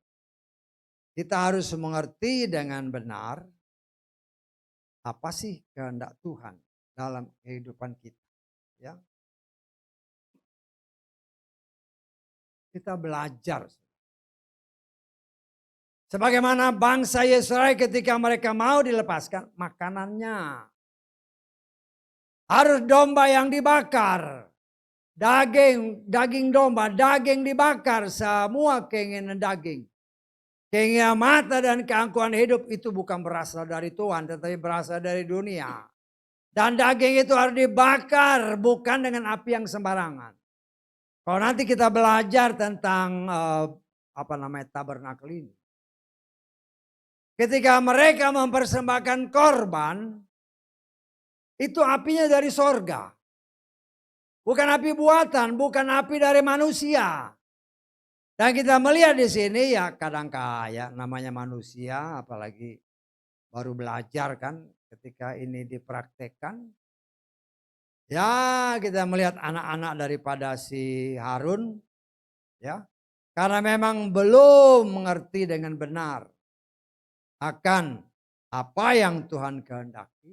kita harus mengerti dengan benar apa sih kehendak Tuhan dalam kehidupan kita. Ya, kita belajar. Sebagaimana bangsa Israel ketika mereka mau dilepaskan makanannya. Harus domba yang dibakar. Daging domba, daging dibakar. Semua keinginan daging. Keinginan mata dan keangkuhan hidup itu bukan berasal dari Tuhan. Tetapi berasal dari dunia. Dan daging itu harus dibakar. Bukan dengan api yang sembarangan. Kalau nanti kita belajar tentang tabernakel ini. Ketika mereka mempersembahkan korban, itu apinya dari sorga. Bukan api buatan, bukan api dari manusia. Dan kita melihat di sini ya kadang kaya namanya manusia, apalagi baru belajar kan ketika ini dipraktekkan. Ya kita melihat anak-anak daripada si Harun, ya karena memang belum mengerti dengan benar akan apa yang Tuhan kehendaki,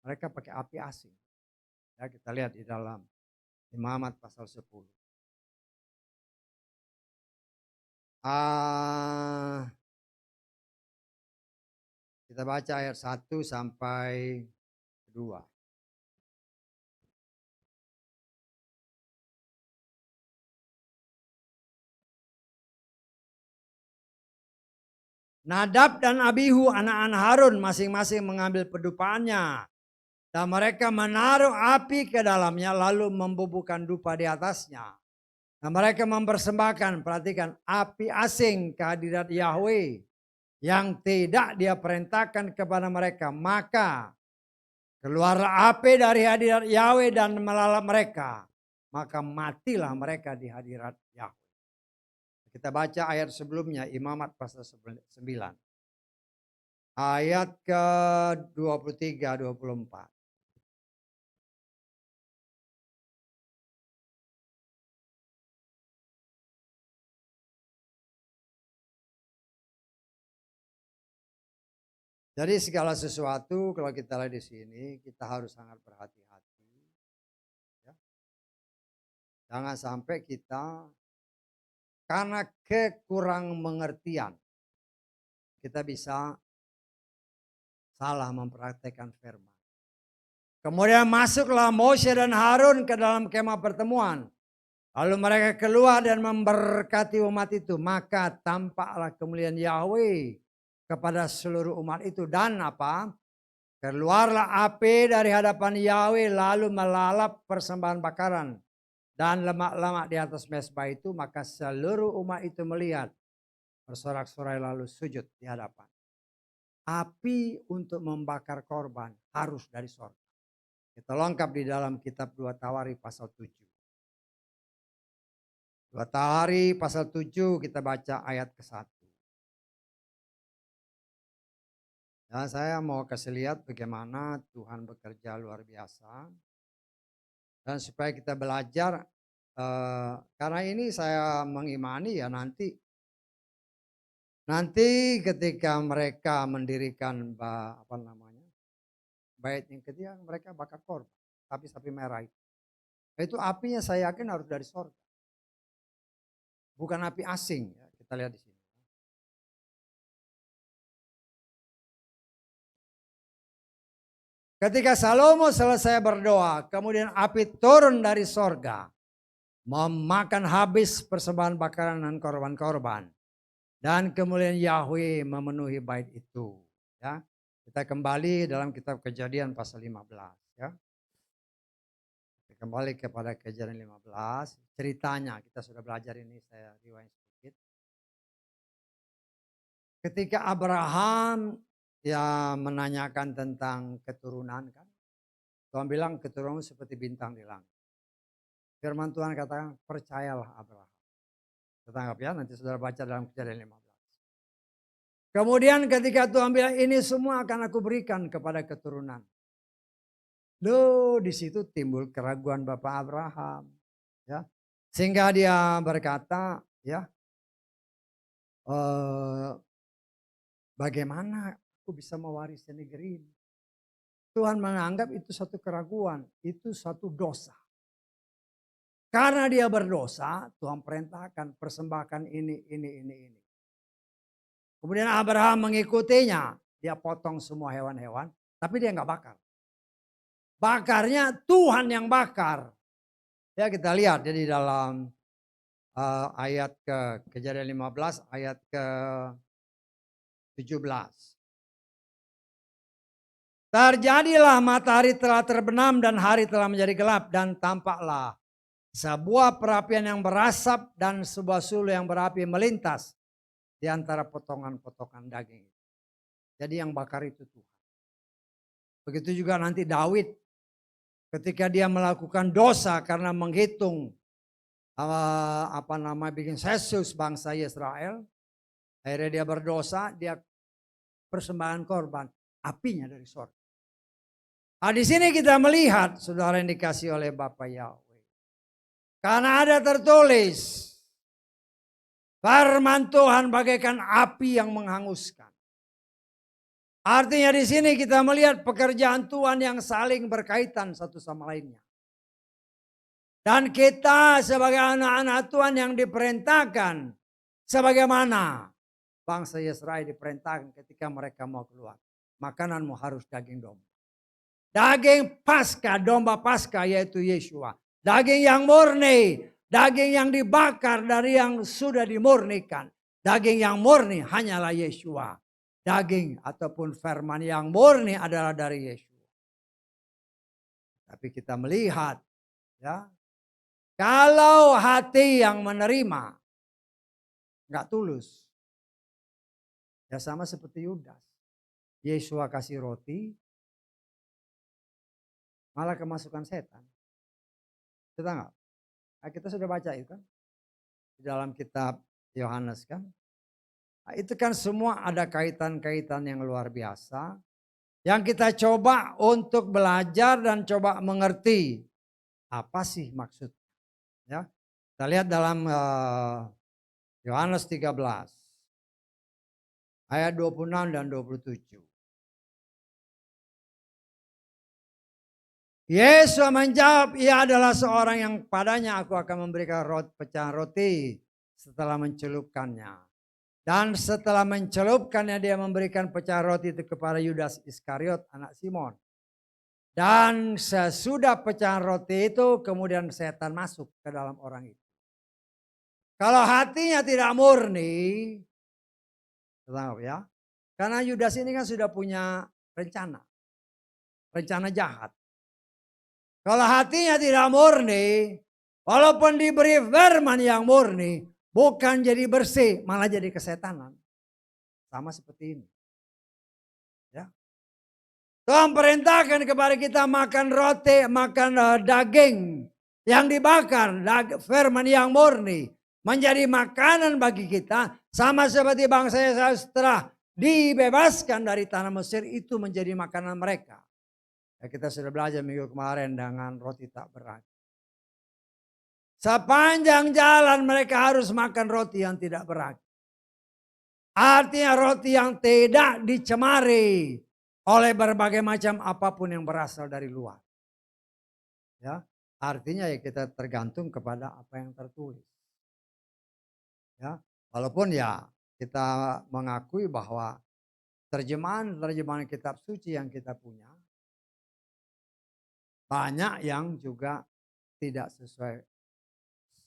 mereka pakai api asing. Ya, kita lihat di dalam Imamat pasal 10. Kita baca ayat 1 sampai 2. Nadab dan Abihu anak-anak Harun masing-masing mengambil pedupaannya. Dan mereka menaruh api ke dalamnya lalu membubuhkan dupa di atasnya. Dan mereka mempersembahkan, perhatikan, api asing kehadirat Yahweh yang tidak dia perintahkan kepada mereka. Maka keluarlah api dari hadirat Yahweh dan melalap mereka. Maka matilah mereka di hadirat Yahweh. Kita baca ayat sebelumnya, Imamat pasal 9. Ayat ke-23-24. Jadi segala sesuatu kalau kita lihat di sini, kita harus sangat berhati-hati. Ya. Jangan sampai kita karena kekurang mengertian, kita bisa salah mempraktekkan firman. Kemudian masuklah Mose dan Harun ke dalam kemah pertemuan. Lalu mereka keluar dan memberkati umat itu. Maka tampaklah kemuliaan Yahweh kepada seluruh umat itu. Dan apa? Keluarlah api dari hadapan Yahweh lalu melalap persembahan bakaran. Dan lemak-lemak di atas mezbah itu. Maka seluruh umat itu melihat. Bersorak-sorai lalu sujud di hadapan. Api untuk membakar korban harus dari sorga. Kita lengkap di dalam kitab 2 Tawari pasal 7. 2 Tawari pasal 7 kita baca ayat ke-1. Dan saya mau kasih lihat bagaimana Tuhan bekerja luar biasa. Dan supaya kita belajar Karena ini saya mengimani ya nanti ketika mereka mendirikan bait yang ketiga mereka bakar korban sapi merah itu. Itu apinya saya yakin harus dari sorga. Bukan api asing ya, kita lihat di sini. Ketika Salomo selesai berdoa, kemudian api turun dari sorga, memakan habis persembahan bakaran dan korban-korban. Dan kemudian Yahweh memenuhi bait itu. Ya, kita kembali dalam kitab Kejadian pasal 15. Ya. Kembali kepada Kejadian 15. Ceritanya kita sudah belajar ini, saya riwayat sedikit. Ketika Abraham menanyakan tentang keturunan kan. Tuhan bilang keturunan seperti bintang di langit. Firman Tuhan katakan percayalah Abraham. Tetangkap ya, nanti saudara baca dalam Kejadian 15. Kemudian ketika Tuhan bilang ini semua akan aku berikan kepada keturunan. Loh, di situ timbul keraguan Bapak Abraham. Ya. Sehingga dia berkata, ya, bagaimana aku bisa mewarisi negeri ini? Tuhan menganggap itu satu keraguan, itu satu dosa. Karena dia berdosa, Tuhan perintahkan persembahkan ini. Kemudian Abraham mengikutinya, dia potong semua hewan-hewan, tapi dia nggak bakar. Bakarnya Tuhan yang bakar. Ya kita lihat jadi dalam ayat Kejadian 15 ayat ke 17. Terjadilah matahari telah terbenam dan hari telah menjadi gelap dan tampaklah sebuah perapian yang berasap dan sebuah sulu yang berapi melintas di antara potongan-potongan daging. Jadi yang bakar itu Tuhan. Begitu juga nanti Daud ketika dia melakukan dosa karena menghitung bikin sensus bangsa Israel, akhirnya dia berdosa, dia persembahan korban, apinya dari surga. Nah, di sini kita melihat saudara yang dikasih oleh Bapa Yahweh. Karena ada tertulis firman Tuhan bagaikan api yang menghanguskan. Artinya di sini kita melihat pekerjaan Tuhan yang saling berkaitan satu sama lainnya. Dan kita sebagai anak-anak Tuhan yang diperintahkan sebagaimana bangsa Israel diperintahkan ketika mereka mau keluar. Makananmu harus daging domba. Daging Paskah, domba Paskah yaitu Yeshua. Daging yang murni, daging yang dibakar dari yang sudah dimurnikan. Daging yang murni hanyalah Yeshua. Daging ataupun firman yang murni adalah dari Yeshua. Tapi kita melihat ya, kalau hati yang menerima nggak tulus. Ya sama seperti Yudas. Yeshua kasih roti, malah kemasukan setan. Kita nggak? Nah, kita sudah baca itu kan di dalam kitab Yohanes kan. Nah, itu kan semua ada kaitan-kaitan yang luar biasa. Yang kita coba untuk belajar dan coba mengerti apa sih maksudnya. Ya, kita lihat dalam Yohanes 13 ayat 26 dan 27. Yesus menjawab, ia adalah seorang yang padanya aku akan memberikan pecahan roti setelah mencelupkannya. Dan setelah mencelupkannya dia memberikan pecahan roti itu kepada Yudas Iskariot anak Simon. Dan sesudah pecahan roti itu kemudian setan masuk ke dalam orang itu. Kalau hatinya tidak murni, tahu ya, karena Yudas ini kan sudah punya rencana jahat. Kalau hatinya tidak murni, walaupun diberi firman yang murni, bukan jadi bersih, malah jadi kesetanan. Sama seperti ini. Ya. Tuhan perintahkan kepada kita makan roti, makan daging yang dibakar, firman yang murni. Menjadi makanan bagi kita, sama seperti bangsa Israel setelah dibebaskan dari tanah Mesir itu menjadi makanan mereka. Ya, kita sudah belajar minggu kemarin dengan roti tak beragi. Sepanjang jalan mereka harus makan roti yang tidak beracun. Artinya roti yang tidak dicemari oleh berbagai macam apapun yang berasal dari luar. Ya, artinya ya kita tergantung kepada apa yang tertulis. Ya, walaupun ya kita mengakui bahwa terjemahan kitab suci yang kita punya banyak yang juga tidak sesuai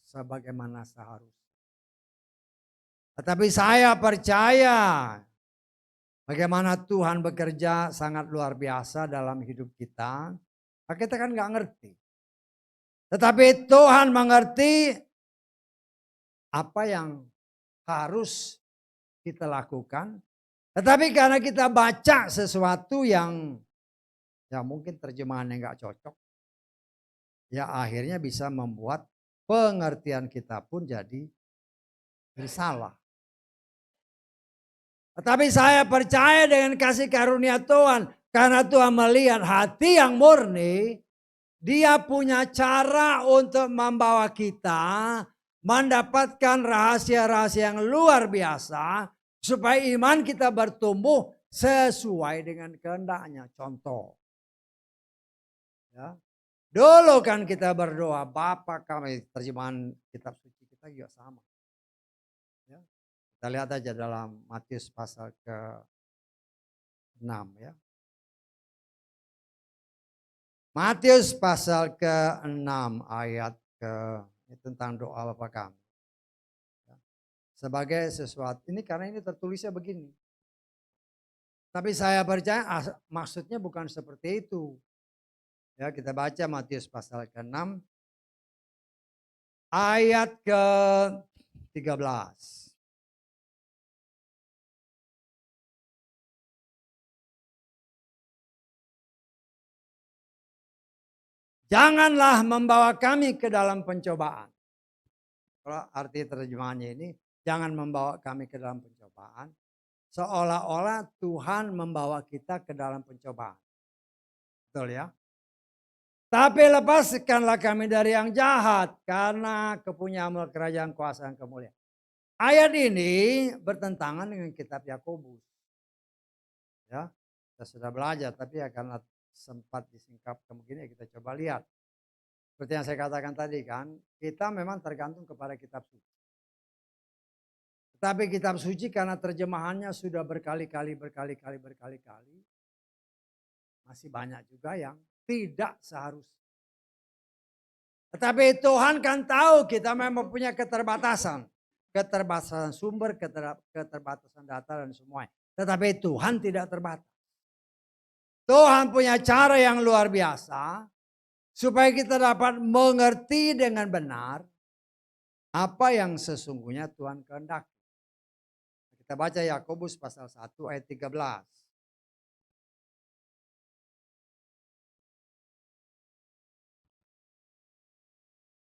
sebagaimana seharusnya. Tetapi saya percaya bagaimana Tuhan bekerja sangat luar biasa dalam hidup kita. Kita kan nggak ngerti. Tetapi Tuhan mengerti apa yang harus kita lakukan. Tetapi karena kita baca sesuatu yang ya mungkin terjemahannya nggak cocok. Ya akhirnya bisa membuat pengertian kita pun jadi salah. Tetapi saya percaya dengan kasih karunia Tuhan. Karena Tuhan melihat hati yang murni. Dia punya cara untuk membawa kita mendapatkan rahasia-rahasia yang luar biasa. Supaya iman kita bertumbuh sesuai dengan kehendaknya. Contoh. Ya. Dulu kan kita berdoa, Bapa kami, terjemahan kitab suci kita juga sama. Ya. Kita lihat aja dalam Matius pasal ke-6 ya. Matius pasal ke-6 ayat tentang doa Bapa kami. Ya. Sebagai sesuatu, ini karena ini tertulisnya begini. Tapi saya percaya maksudnya bukan seperti itu. Ya, kita baca Matius pasal ke-6 ayat ke-13. Janganlah membawa kami ke dalam pencobaan. Kalau arti terjemahannya ini, jangan membawa kami ke dalam pencobaan. Seolah-olah Tuhan membawa kita ke dalam pencobaan. Betul ya? Tapi lepaskanlah kami dari yang jahat. Karena kepunyaan kerajaan kuasa yang kemuliaan. Ayat ini bertentangan dengan kitab Yakobus. Ya, kita sudah belajar. Tapi ya karena sempat disingkap kemungkinan kita coba lihat. Seperti yang saya katakan tadi kan, kita memang tergantung kepada kitab suci. Tapi kitab suci karena terjemahannya sudah berkali-kali, masih banyak juga yang tidak seharusnya. Tetapi Tuhan kan tahu kita memang punya keterbatasan. Keterbatasan sumber, keterbatasan data dan semuanya. Tetapi Tuhan tidak terbatas. Tuhan punya cara yang luar biasa. Supaya kita dapat mengerti dengan benar apa yang sesungguhnya Tuhan kehendaki. Kita baca Yakobus pasal 1 ayat 13.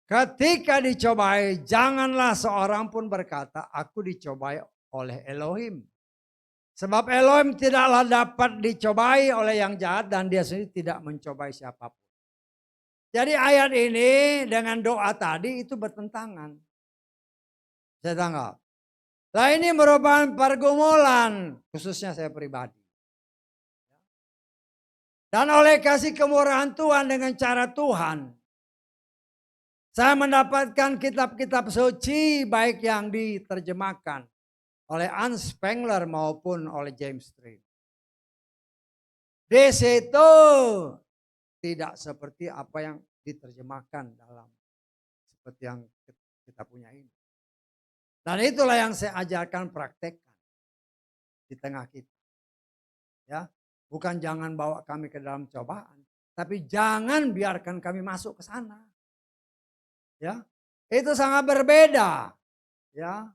Ketika dicobai, janganlah seorang pun berkata, aku dicobai oleh Elohim. Sebab Elohim tidaklah dapat dicobai oleh yang jahat dan dia sendiri tidak mencobai siapapun. Jadi ayat ini dengan doa tadi itu bertentangan. Saya tangkap. Nah ini merupakan pergumulan, khususnya saya pribadi. Dan oleh kasih kemurahan Tuhan dengan cara Tuhan, saya mendapatkan kitab-kitab suci baik yang diterjemahkan oleh Hans Spengler maupun oleh James Street. Di situ tidak seperti apa yang diterjemahkan dalam seperti yang kita punya ini. Dan itulah yang saya ajarkan praktekkan di tengah kita. Ya, bukan jangan bawa kami ke dalam cobaan, tapi jangan biarkan kami masuk ke sana. Ya, itu sangat berbeda. Ya,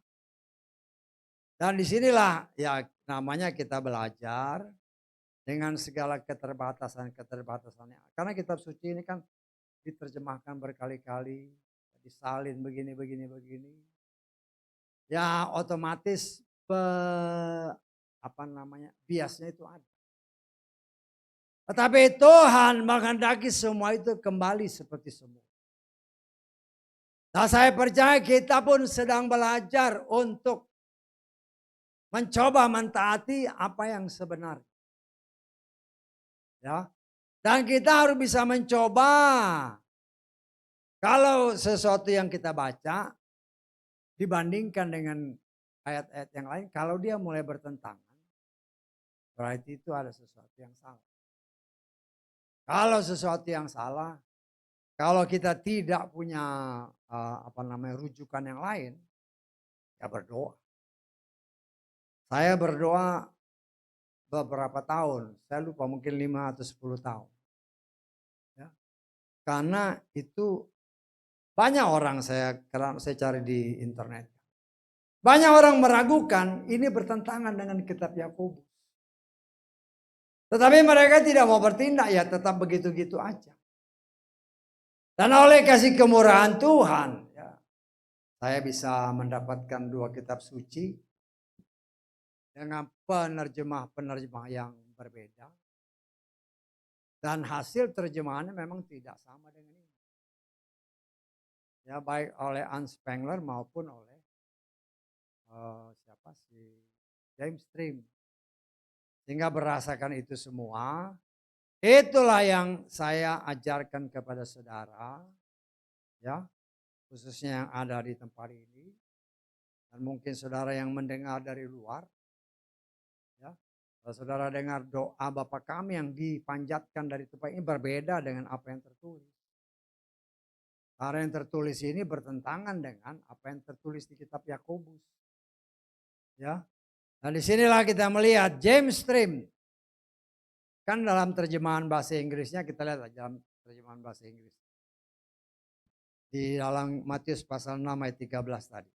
dan disinilah ya namanya kita belajar dengan segala keterbatasannya. Karena kitab suci ini kan diterjemahkan berkali-kali, disalin begini. Ya otomatis biasnya itu ada. Tetapi Tuhan menghendaki semua itu kembali seperti semula. Nah, saya percaya kita pun sedang belajar untuk mencoba mentaati apa yang sebenarnya. Ya. Dan kita harus bisa mencoba. Kalau sesuatu yang kita baca dibandingkan dengan ayat-ayat yang lain, kalau dia mulai bertentangan, berarti itu ada sesuatu yang salah. Kalau sesuatu yang salah, kalau kita tidak punya rujukan yang lain, ya berdoa. Saya berdoa beberapa tahun, saya lupa mungkin 5 atau 10 tahun. Ya. Karena itu banyak orang saya cari di internet. Banyak orang meragukan ini bertentangan dengan kitab Yakobus. Tetapi mereka tidak mau bertindak, ya tetap begitu-gitu aja. Dan oleh kasih kemurahan Tuhan, ya, saya bisa mendapatkan 2 kitab suci dengan penerjemah-penerjemah yang berbeda. Dan hasil terjemahannya memang tidak sama dengan ini. Ya, baik oleh Hans Spengler maupun oleh James Stream. Sehingga berdasarkan itu semua, itulah yang saya ajarkan kepada saudara, ya, khususnya yang ada di tempat ini, dan mungkin saudara yang mendengar dari luar, ya, kalau saudara dengar doa Bapa kami yang dipanjatkan dari tempat ini berbeda dengan apa yang tertulis. Karena yang tertulis ini bertentangan dengan apa yang tertulis di kitab Yakobus. Ya. Nah, disinilah kita melihat James Stream. Kan dalam terjemahan bahasa Inggrisnya kita lihat dalam terjemahan bahasa Inggris. Di dalam Matius pasal 6 ayat 13 tadi.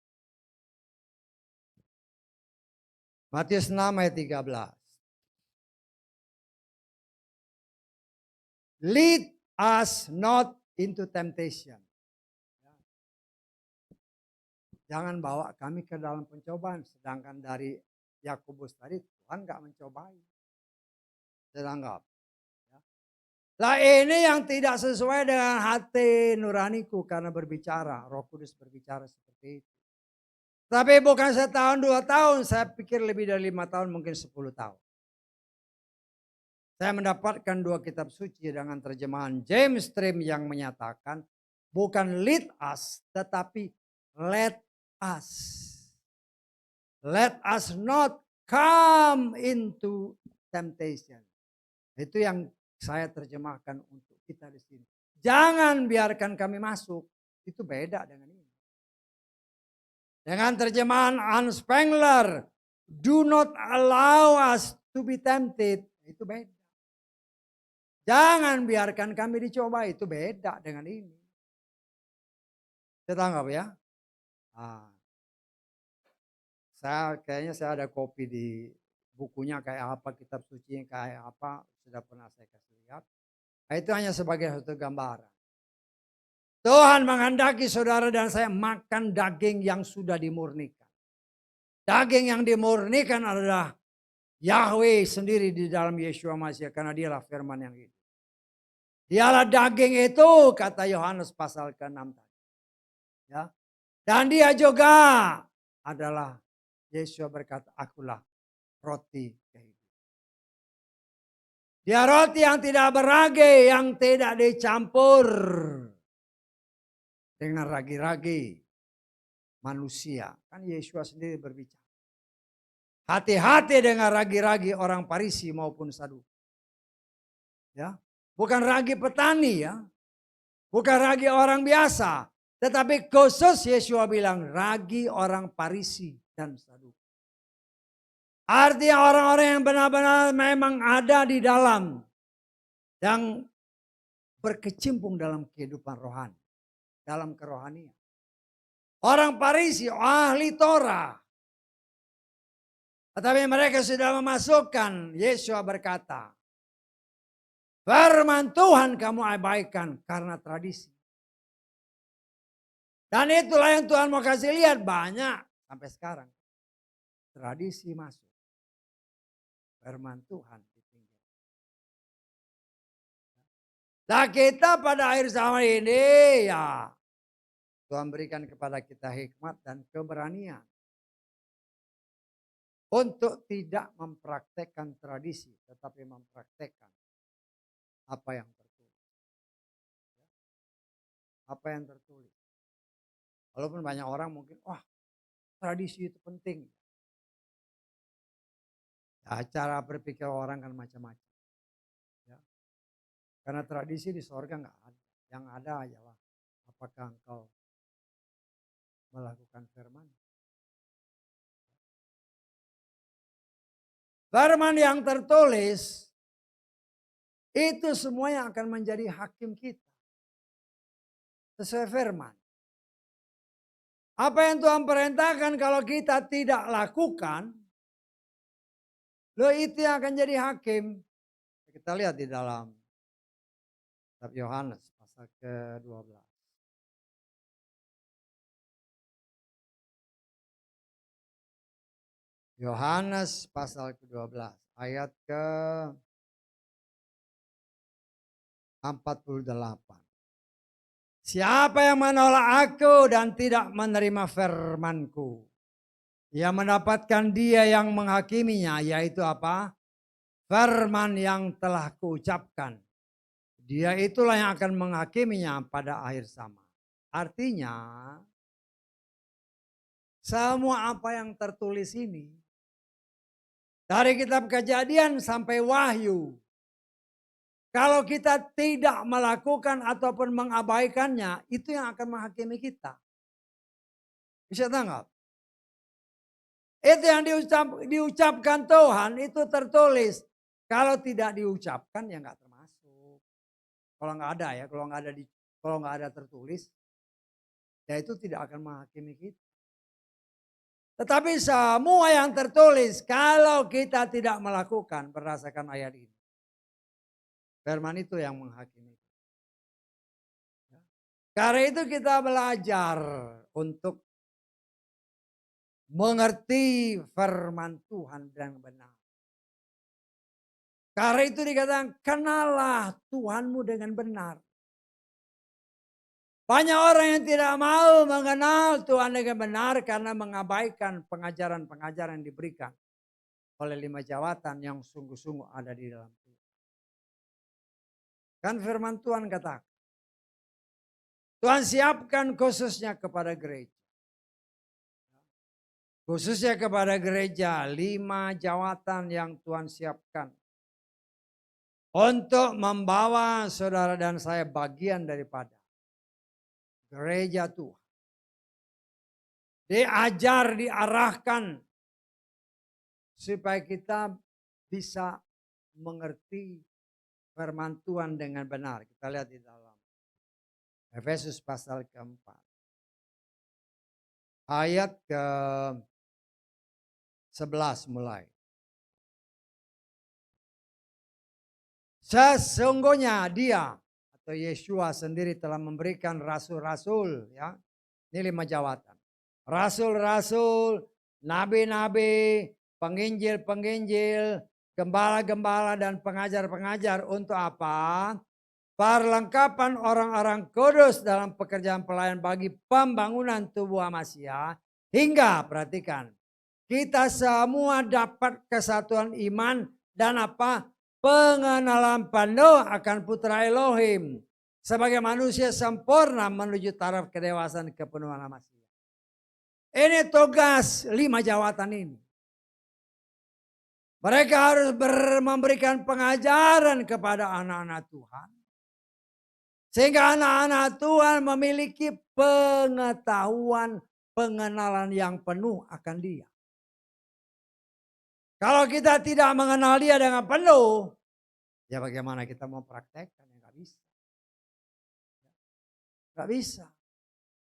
Matius 6 ayat 13. Lead us not into temptation. Jangan bawa kami ke dalam pencobaan. Sedangkan dari Yakobus tadi Tuhan gak mencobai. Sedangkan. Lah ini yang tidak sesuai dengan hati nuraniku karena berbicara. Roh Kudus berbicara seperti itu. Tapi bukan setahun 2 tahun. Saya pikir lebih dari 5 tahun mungkin 10 tahun. Saya mendapatkan 2 kitab suci dengan terjemahan James Stream yang menyatakan bukan lead us tetapi let us. Let us not come into temptation. Itu yang saya terjemahkan untuk kita di sini. Jangan biarkan kami masuk. Itu beda dengan ini. Dengan terjemahan Hans Spengler, do not allow us to be tempted. Itu beda. Jangan biarkan kami dicoba. Itu beda dengan ini. Saya tanggap ya. Kayaknya saya ada kopi di bukunya kayak apa, kitab suci kayak apa, sudah pernah saya kasih lihat. Nah, itu hanya sebagai satu gambaran. Tuhan menghendaki saudara dan saya makan daging yang sudah dimurnikan. Daging yang dimurnikan adalah Yahweh sendiri di dalam Yeshua Masih, karena dialah firman yang hidup. Dialah daging itu, kata Yohanes pasal ke-6 tadi. Ya. Dan dia juga adalah, Yeshua berkata, akulah roti kehidupan. Dia roti yang tidak beragi, yang tidak dicampur dengan ragi-ragi manusia. Kan Yeshua sendiri berbicara. Hati-hati dengan ragi-ragi orang Farisi maupun Saduki. Ya, bukan ragi petani ya. Bukan ragi orang biasa. Tetapi khusus Yeshua bilang ragi orang Farisi dan Saduki. Artinya orang-orang yang benar-benar memang ada di dalam. Yang berkecimpung dalam kehidupan rohani. Dalam kerohanian. Orang Farisi, ahli Torah. Tetapi mereka sudah memasukkan, Yeshua berkata, firman Tuhan kamu abaikan karena tradisi. Dan itulah yang Tuhan mau kasih lihat banyak sampai sekarang. Tradisi masuk. Firman Tuhan ditinggal. Nah kita pada akhir zaman ini ya Tuhan berikan kepada kita hikmat dan keberanian untuk tidak mempraktekkan tradisi, tetapi mempraktekkan apa yang tertulis. Apa yang tertulis. Walaupun banyak orang mungkin, wah tradisi itu penting. Ya, cara berpikir orang kan macam-macam. Ya. Karena tradisi di sorga nggak ada. Yang ada adalah apakah engkau melakukan firman. Firman yang tertulis itu semuanya akan menjadi hakim kita. Sesuai firman. Apa yang Tuhan perintahkan kalau kita tidak lakukan, itu yang akan jadi hakim. Kita lihat di dalam kitab Yohanes pasal ke-12. Yohanes pasal ke-12 ayat ke-48. Siapa yang menolak aku dan tidak menerima firmanku, ia mendapatkan dia yang menghakiminya, yaitu apa? Firman yang telah kuucapkan. Dia itulah yang akan menghakiminya pada akhir zaman. Artinya, semua apa yang tertulis ini, dari kitab Kejadian sampai Wahyu, kalau kita tidak melakukan ataupun mengabaikannya, itu yang akan menghakimi kita. Bisa tanggap? Itu yang diucapkan Tuhan itu tertulis. Kalau tidak diucapkan ya nggak termasuk. Kalau nggak ada ya, kalau nggak ada tertulis, ya itu tidak akan menghakimi kita. Tetapi semua yang tertulis, kalau kita tidak melakukan berdasarkan ayat ini, firman itu yang menghakimi. Karena itu kita belajar untuk mengerti firman Tuhan dengan benar. Karena itu dikatakan, kenallah Tuhanmu dengan benar. Banyak orang yang tidak mau mengenal Tuhan dengan benar karena mengabaikan pengajaran-pengajaran yang diberikan oleh 5 jawatan yang sungguh-sungguh ada di dalam Tuhan. Kan firman Tuhan katakan, Tuhan siapkan khususnya kepada gereja. Khususnya kepada gereja 5 jawatan yang Tuhan siapkan. Untuk membawa saudara dan saya bagian daripada gereja Tuhan. Diajar, diarahkan. Supaya kita bisa mengerti firman Tuhan dengan benar. Kita lihat di dalam Efesus pasal ke-4. Ayat ke-11 mulai. Sesungguhnya dia atau Yeshua sendiri telah memberikan rasul-rasul, ya. Ini 5 jawatan. Rasul-rasul, nabi-nabi, penginjil-penginjil, gembala-gembala dan pengajar-pengajar untuk apa? Perlengkapan orang-orang kudus dalam pekerjaan pelayan bagi pembangunan tubuh manusia. Hingga, perhatikan, kita semua dapat kesatuan iman dan apa? Pengenalan penuh akan putra Elohim. Sebagai manusia sempurna menuju taraf kedewasaan kepenuhan manusia. Ini tugas 5 jawatan ini. Mereka harus memberikan pengajaran kepada anak-anak Tuhan. Sehingga anak-anak Tuhan memiliki pengetahuan, pengenalan yang penuh akan Dia. Kalau kita tidak mengenal Dia dengan penuh, ya bagaimana kita mau praktekkan? Ya nggak bisa. Nggak bisa.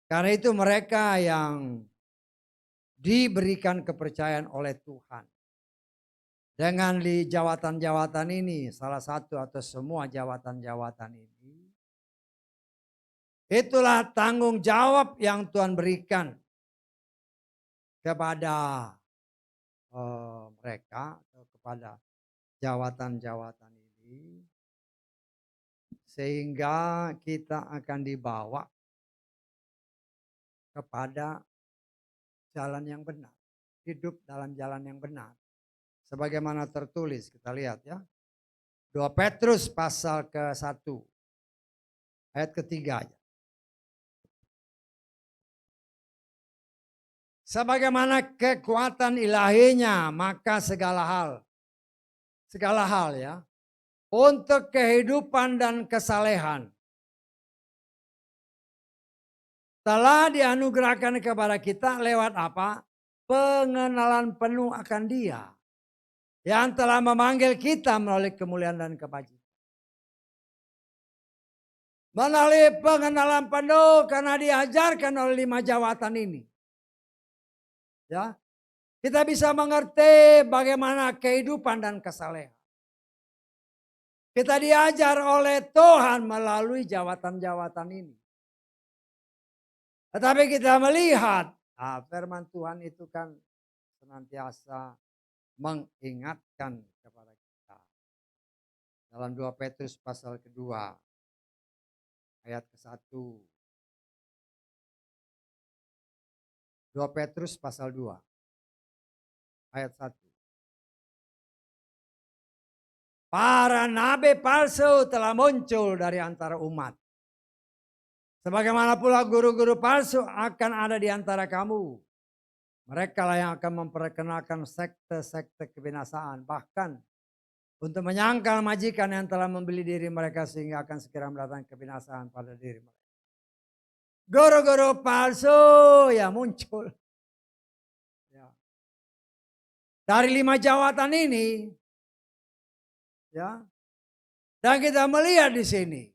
Karena itu mereka yang diberikan kepercayaan oleh Tuhan. Dengan jawatan-jawatan ini, salah satu atau semua jawatan-jawatan ini, itulah tanggung jawab yang Tuhan berikan kepada mereka atau kepada jawatan-jawatan ini. Sehingga kita akan dibawa kepada jalan yang benar. Hidup dalam jalan yang benar. Sebagaimana tertulis, kita lihat ya. 2 Petrus pasal ke-1. Ayat ketiga aja. Sebagaimana kekuatan ilahinya, maka segala hal ya, untuk kehidupan dan kesalehan telah dianugerahkan kepada kita lewat apa? Pengenalan penuh akan Dia yang telah memanggil kita melalui kemuliaan dan kebajikan. Melalui pengenalan penuh karena diajarkan oleh 5 jawatan ini. Ya, kita bisa mengerti bagaimana kehidupan dan kesalehan. Kita diajar oleh Tuhan melalui jawatan-jawatan ini. Tetapi kita melihat, firman Tuhan itu kan senantiasa mengingatkan kepada kita. Dalam 2 Petrus pasal kedua, ayat ke-1. 2 Petrus pasal 2, ayat 1. Para nabi palsu telah muncul dari antara umat. Sebagaimana pula guru-guru palsu akan ada di antara kamu. Mereka lah yang akan memperkenalkan sekte-sekte kebinasaan. Bahkan untuk menyangkal majikan yang telah membeli diri mereka sehingga akan segera mendatangkan kebinasaan pada diri mereka. Guru-guru palsu ya muncul. Ya. Dari 5 jawatan ini, ya, dan kita melihat di sini,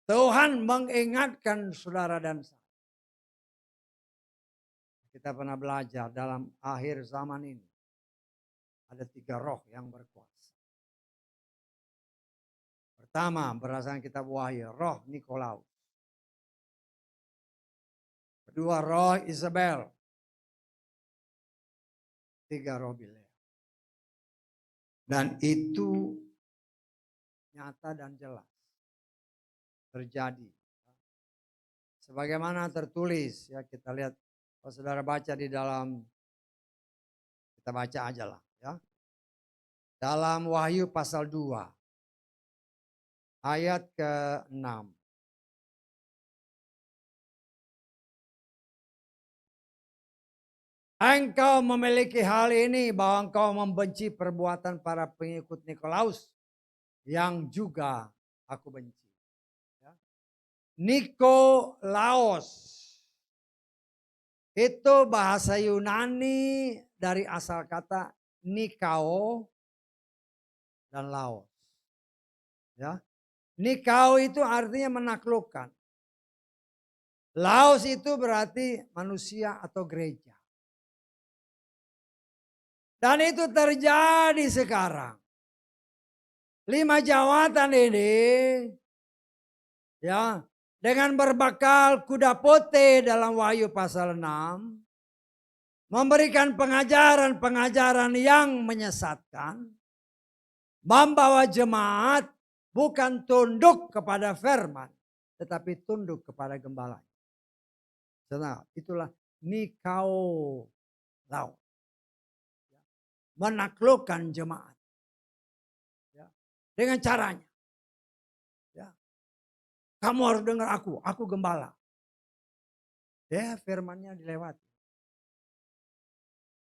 Tuhan mengingatkan saudara dan saya. Kita pernah belajar dalam akhir zaman ini, ada 3 roh yang berkuasa. Pertama, berdasarkan kitab Wahyu, roh Nikolaus. Kedua, roh Isabel. 3 roh Bileam. Dan itu nyata dan jelas terjadi. Sebagaimana tertulis, ya kita lihat, kalau saudara baca di dalam, kita baca aja lah ya. Dalam Wahyu pasal 2, ayat ke-6. Engkau memiliki hal ini bahwa engkau membenci perbuatan para pengikut Nikolaus yang juga aku benci. Ya. Nikolaus itu bahasa Yunani dari asal kata Nikao dan Laos. Ya. Nikao itu artinya menaklukkan. Laos itu berarti manusia atau gereja. Dan itu terjadi sekarang. 5 jawatan ini, ya, dengan berbekal kuda putih dalam Wahyu pasal 6, memberikan pengajaran-pengajaran yang menyesatkan, membawa jemaat bukan tunduk kepada firman, tetapi tunduk kepada gembala. Nah, itulah Nikao Laos. Menaklukkan jemaat. Ya. Dengan caranya. Ya. Kamu harus dengar aku gembala. Ya, firmannya dilewati.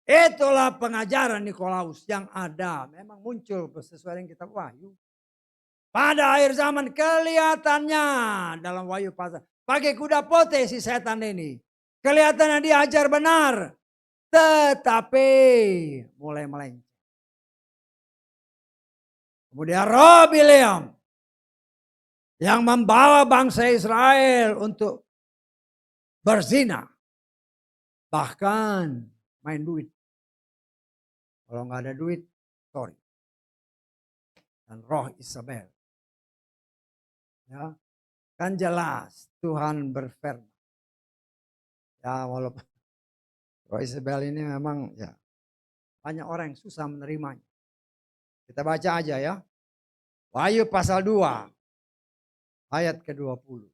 Itulah pengajaran Nikolaus yang ada. Memang muncul sesuai dengan kitab Wahyu. Pada akhir zaman kelihatannya dalam Wahyu pasal. Pakai kuda putih si setan ini. Kelihatannya dia ajar benar. Tetapi mulai melenceng. Kemudian roh Bileam yang membawa bangsa Israel untuk berzina. Bahkan main duit. Kalau nggak ada duit, sorry. Dan roh Isabel. Ya, kan jelas Tuhan berfirman. Ya walaupun roh Isabel ini memang ya banyak orang yang susah menerimanya. Kita baca aja ya. Wahyu pasal 2 ayat ke-20.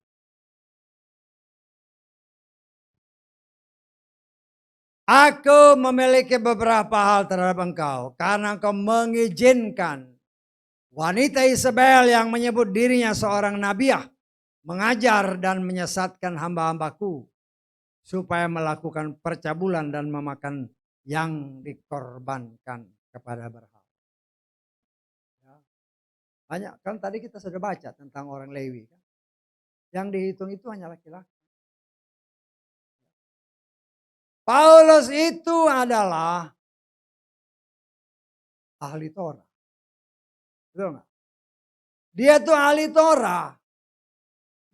Aku memiliki beberapa hal terhadap engkau karena engkau mengizinkan wanita Isabel yang menyebut dirinya seorang nabiah mengajar dan menyesatkan hamba-hambaku supaya melakukan percabulan dan memakan yang dikorbankan kepada berhala. Ya. Banyak kan tadi kita sudah baca tentang orang Lewi. Kan? Yang dihitung itu hanya laki-laki. Paulus itu adalah ahli Torah. Betul nggak? Dia tuh ahli Torah.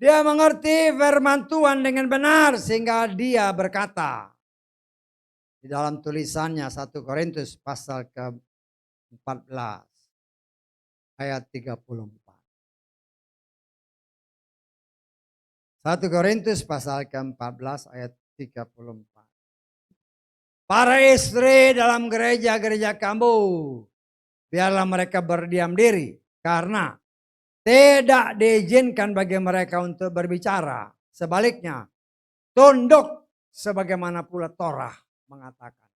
Dia mengerti firman Tuhan dengan benar sehingga dia berkata di dalam tulisannya 1 Korintus pasal ke-14 ayat 34. 1 Korintus pasal ke-14 ayat 34. Para istri dalam gereja-gereja kamu, biarlah mereka berdiam diri karena tidak diizinkan bagi mereka untuk berbicara. Sebaliknya, tunduk sebagaimana pula Torah mengatakan.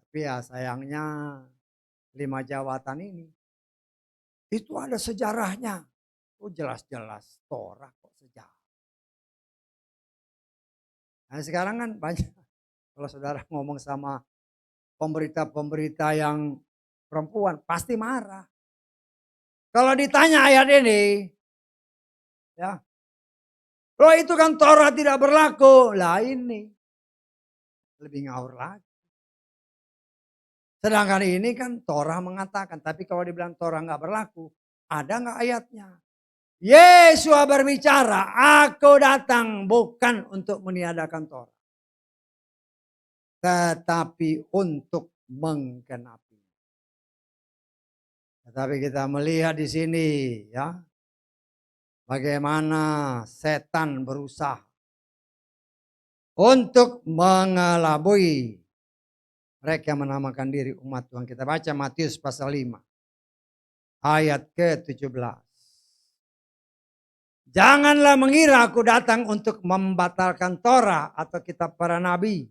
Tapi ya sayangnya 5 jawatan ini, itu ada sejarahnya. Oh jelas-jelas Torah kok sejarah. Nah sekarang kan banyak, kalau saudara ngomong sama pemberita-pemberita yang perempuan pasti marah. Kalau ditanya ayat ini, ya, loh itu kan Torah tidak berlaku. Lah ini lebih ngawur lagi. Sedangkan ini kan Torah mengatakan, tapi kalau dibilang Torah nggak berlaku, ada nggak ayatnya? Yesus berbicara, aku datang bukan untuk meniadakan Torah, tetapi untuk menggenapi. Tetapi kita melihat di sini, ya, bagaimana setan berusaha untuk mengelabui mereka yang menamakan diri umat Tuhan. Kita baca Matius pasal 5 ayat ke-17. Janganlah mengira aku datang untuk membatalkan Torah atau kitab para nabi.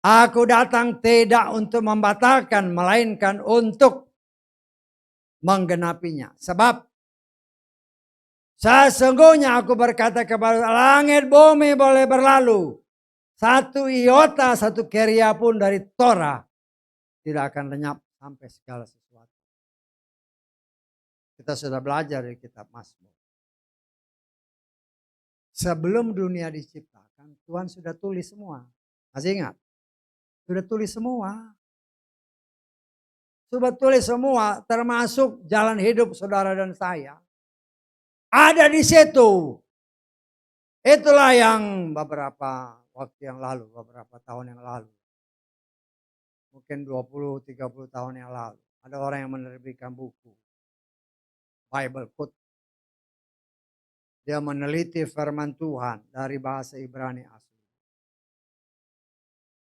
Aku datang tidak untuk membatalkan, melainkan untuk menggenapinya. Sebab sesungguhnya aku berkata kepada langit bumi boleh berlalu, satu iota, satu keria pun dari Torah tidak akan lenyap sampai segala sesuatu. Kita sudah belajar dari kitab Mazmur. Sebelum dunia diciptakan, Tuhan sudah tulis semua. Masih ingat? Sudah tulis semua. Sudah tulis semua, termasuk jalan hidup saudara dan saya. Ada di situ. Itulah yang beberapa waktu yang lalu, beberapa tahun yang lalu. Mungkin 20-30 tahun yang lalu. Ada orang yang menerbitkan buku. Bible Code. Dia meneliti firman Tuhan dari bahasa Ibrani asli.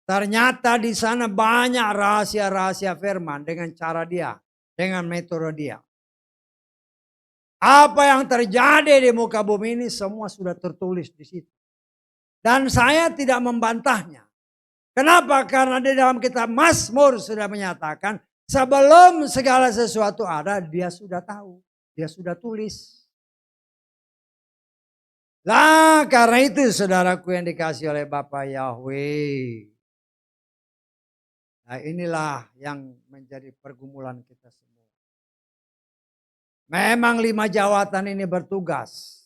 Ternyata di sana banyak rahasia-rahasia firman dengan cara dia, dengan metode dia. Apa yang terjadi di muka bumi ini semua sudah tertulis di situ. Dan saya tidak membantahnya. Kenapa? Karena di dalam kitab Mazmur sudah menyatakan sebelum segala sesuatu ada, dia sudah tahu, dia sudah tulis. Lah karena itu saudaraku yang dikasih oleh Bapa Yahweh. Nah inilah yang menjadi pergumulan kita semua. Memang 5 jawatan ini bertugas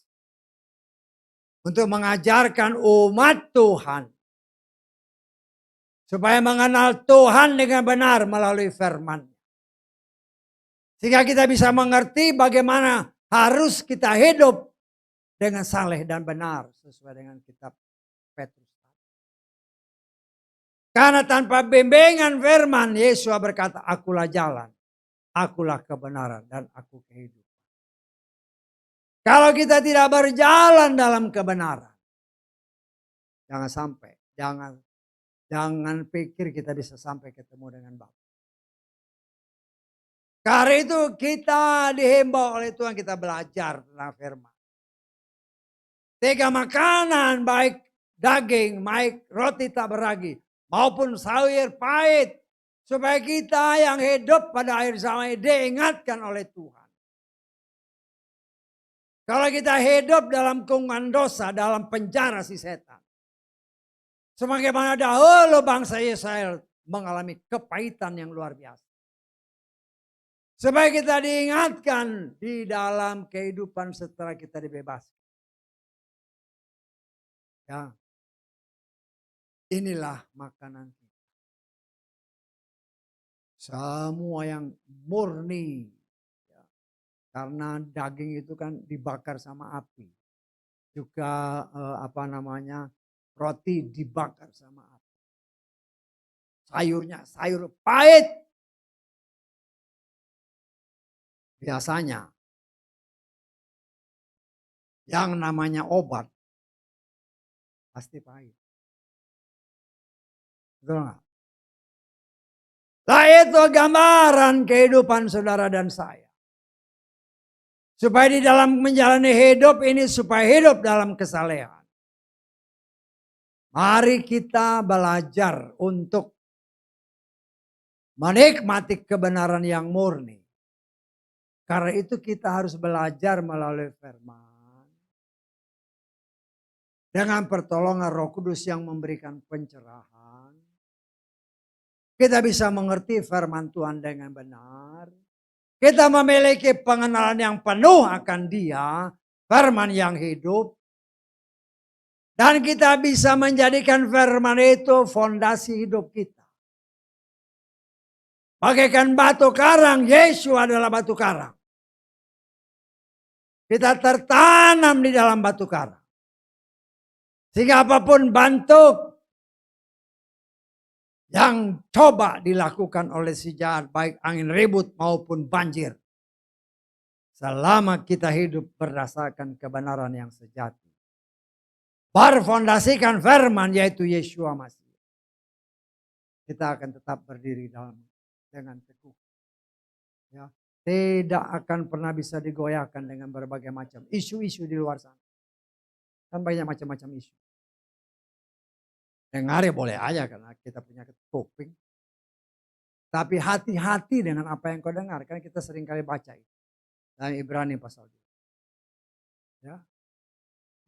untuk mengajarkan umat Tuhan. Supaya mengenal Tuhan dengan benar melalui firman. Sehingga kita bisa mengerti bagaimana harus kita hidup dengan saleh dan benar sesuai dengan kitab Petrus. Karena tanpa bimbingan firman, Yesus berkata, akulah jalan, akulah kebenaran, dan aku kehidupan. Kalau kita tidak berjalan dalam kebenaran, jangan sampai, jangan pikir kita bisa sampai ketemu dengan Bapa. Karena itu kita dihimbau oleh Tuhan, kita belajar tentang firman. 3 makanan baik daging, baik roti tak beragi, maupun sayur pahit, supaya kita yang hidup pada akhir zaman ini diingatkan oleh Tuhan. Kalau kita hidup dalam kurungan dosa, dalam penjara si setan, sebagaimana dahulu bangsa Israel mengalami kepahitan yang luar biasa. Supaya kita diingatkan di dalam kehidupan setelah kita dibebaskan. Ya. Inilah makanan kita. Semua yang murni. Ya. Karena daging itu kan dibakar sama api. Juga roti dibakar sama api. Sayurnya sayur pahit. Biasanya yang namanya obat pasti pahit. Betul nggak? Nah itu gambaran kehidupan saudara dan saya. Supaya di dalam menjalani hidup ini supaya hidup dalam kesalehan. Mari kita belajar untuk menikmati kebenaran yang murni. Karena itu kita harus belajar melalui firman. Dengan pertolongan Roh Kudus yang memberikan pencerahan. Kita bisa mengerti firman Tuhan dengan benar. Kita memiliki pengenalan yang penuh akan Dia. Firman yang hidup. Dan kita bisa menjadikan firman itu fondasi hidup kita. Bagaikan batu karang, Yesus adalah batu karang. Kita tertanam di dalam batu karang. Sehingga apapun bentuk yang coba dilakukan oleh si jahat, baik angin ribut maupun banjir. Selama kita hidup berdasarkan kebenaran yang sejati. Berfondasikan firman yaitu Yeshua Masih. Kita akan tetap berdiri dengan teguh. Ya. Tidak akan pernah bisa digoyahkan dengan berbagai macam isu-isu di luar sana. Kan banyak macam-macam isu. Dengar ya boleh aja karena kita punya kuping. Tapi hati-hati dengan apa yang kau dengar. Karena kita sering kali baca itu. Dalam Ibrani pasal 2. Ya.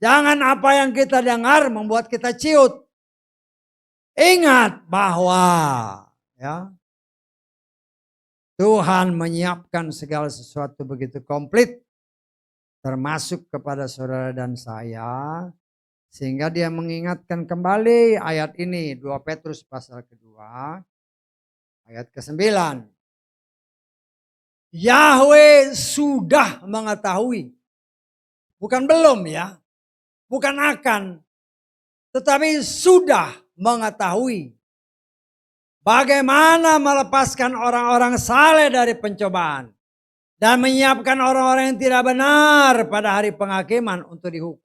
Jangan apa yang kita dengar membuat kita ciut. Ingat bahwa ya, Tuhan menyiapkan segala sesuatu begitu komplit. Termasuk kepada saudara dan saya. Sehingga dia mengingatkan kembali ayat ini. 2 Petrus pasal kedua. Ayat ke-9. Yahweh sudah mengetahui. Bukan belum ya. Bukan akan. Tetapi sudah mengetahui. Bagaimana melepaskan orang-orang saleh dari pencobaan. Dan menyiapkan orang-orang yang tidak benar pada hari penghakiman untuk dihukum.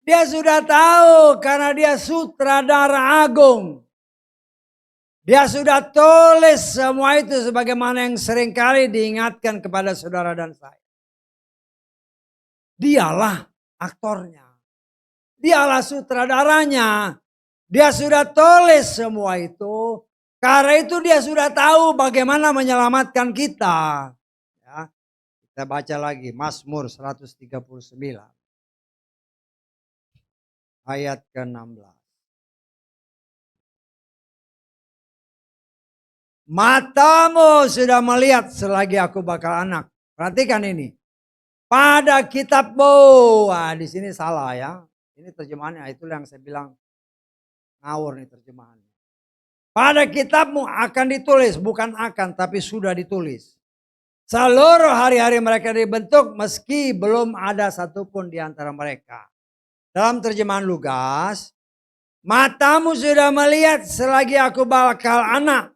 Dia sudah tahu karena dia sutradara agung. Dia sudah tulis semua itu sebagaimana yang seringkali diingatkan kepada saudara dan saya. Dialah aktornya. Dialah sutradaranya. Dia sudah tulis semua itu. Karena itu dia sudah tahu bagaimana menyelamatkan kita. Ya, kita baca lagi Mazmur 139. Ayat ke-16. Matamu sudah melihat selagi aku bakal anak. Perhatikan ini. Pada kitabmu. Wah, di sini salah ya. Ini terjemahannya. Itulah yang saya bilang ngawur nih terjemahannya. Pada kitabmu akan ditulis. Bukan akan tapi sudah ditulis. Seluruh hari-hari mereka dibentuk meski belum ada satupun di antara mereka. Dalam terjemahan Lukas. Matamu sudah melihat selagi aku bakal anak.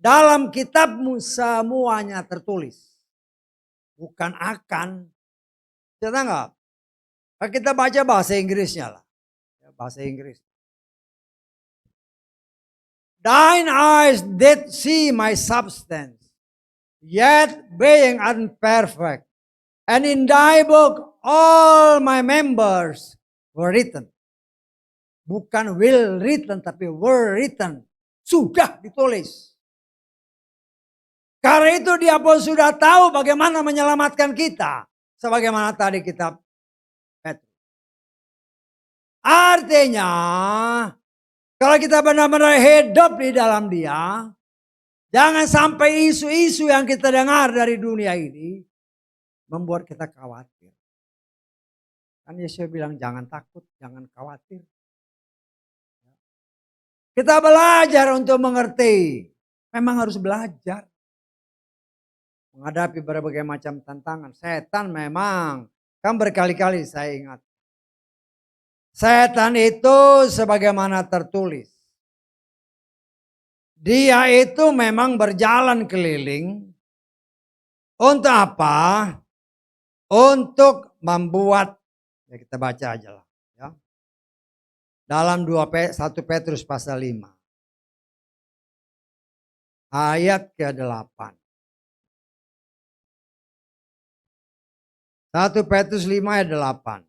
Dalam kitabmu semuanya tertulis. Bukan akan. Kita enggak? Kita baca bahasa Inggrisnya lah. Bahasa Inggris. Thine eyes did see my substance, yet being unperfect. And in thy book all my members were written. Bukan will written, tapi were written. Sudah ditulis. Karena itu dia pun sudah tahu bagaimana menyelamatkan kita. Sebagaimana tadi kitab Petrus. Artinya, kalau kita benar-benar hidup di dalam dia, jangan sampai isu-isu yang kita dengar dari dunia ini membuat kita khawatir. Kan Yesus bilang jangan takut, jangan khawatir. Kita belajar untuk mengerti. Memang harus belajar. Menghadapi berbagai macam tantangan. Setan memang. Kan berkali-kali saya ingat. Setan itu sebagaimana tertulis. Dia itu memang berjalan keliling. Untuk apa? Untuk membuat. Ya kita baca aja lah. Ya. Dalam 1 Petrus pasal 5. Ayat ke-8. 1 Petrus 5 ayat 8.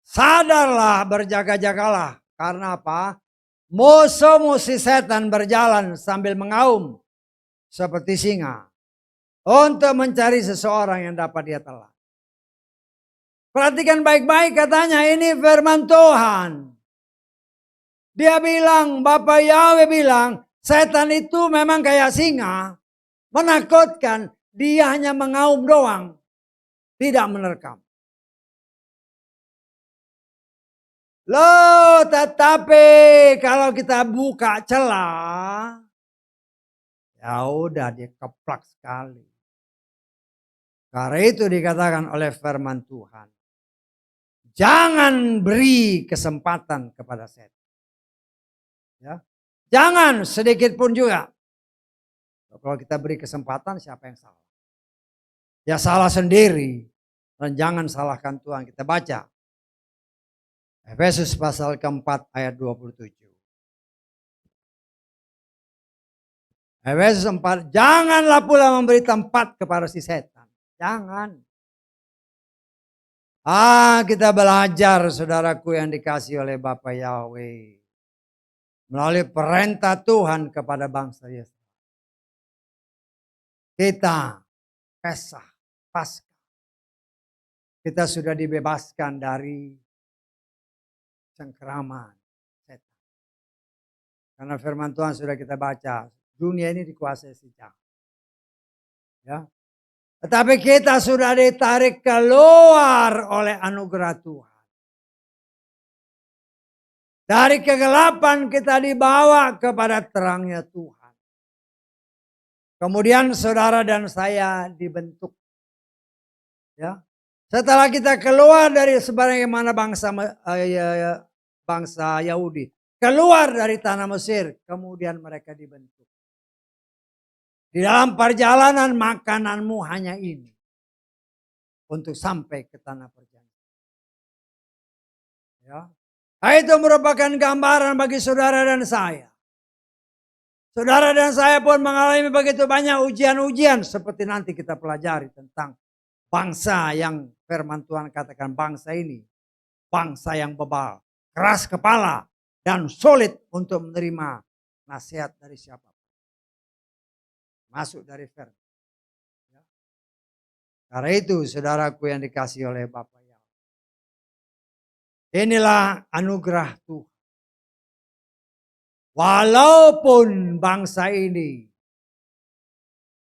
Sadarlah, berjaga-jagalah. Karena apa? Musuh-musuh setan berjalan sambil mengaum seperti singa. Untuk mencari seseorang yang dapat dia telan. Perhatikan baik-baik katanya, ini firman Tuhan. Dia bilang, Bapak Yahweh bilang, setan itu memang kayak singa. Menakutkan, dia hanya mengaum doang. Tidak menerkam. Loh, tetapi kalau kita buka celah, ya udah dia keplak sekali. Karena itu dikatakan oleh firman Tuhan. Jangan beri kesempatan kepada setan. Ya. Jangan sedikit pun juga. Kalau kita beri kesempatan, siapa yang salah? Ya salah sendiri. Dan jangan salahkan Tuhan. Kita baca. Efesus pasal keempat ayat 27. Efesus 4. Janganlah pula memberi tempat kepada si setan. Jangan. Kita belajar saudaraku yang dikasih oleh Bapak Yahweh. Melalui perintah Tuhan kepada bangsa Yesus. Kita Pesah, Paskah. Kita sudah dibebaskan dari cengkeraman setan. Karena firman Tuhan sudah kita baca. Dunia ini dikuasai si jahat. Ya. Tetapi kita sudah ditarik keluar oleh anugerah Tuhan. Dari kegelapan kita dibawa kepada terangnya Tuhan. Kemudian saudara dan saya dibentuk. Ya. Setelah kita keluar dari sebagaimana bangsa Yahudi. Keluar dari tanah Mesir. Kemudian mereka dibentuk. Di dalam perjalanan makananmu hanya ini. Untuk sampai ke tanah perjanjian. Ya. Itu merupakan gambaran bagi saudara dan saya. Saudara dan saya pun mengalami begitu banyak ujian-ujian. Seperti nanti kita pelajari tentang bangsa yang firman Tuhan katakan bangsa ini. Bangsa yang bebal, keras kepala, dan sulit untuk menerima nasihat dari siapa. Masuk dari firman. Ya. Karena itu saudaraku yang dikasih oleh Bapak Yahweh. Inilah anugerah Tuhan. Walaupun bangsa ini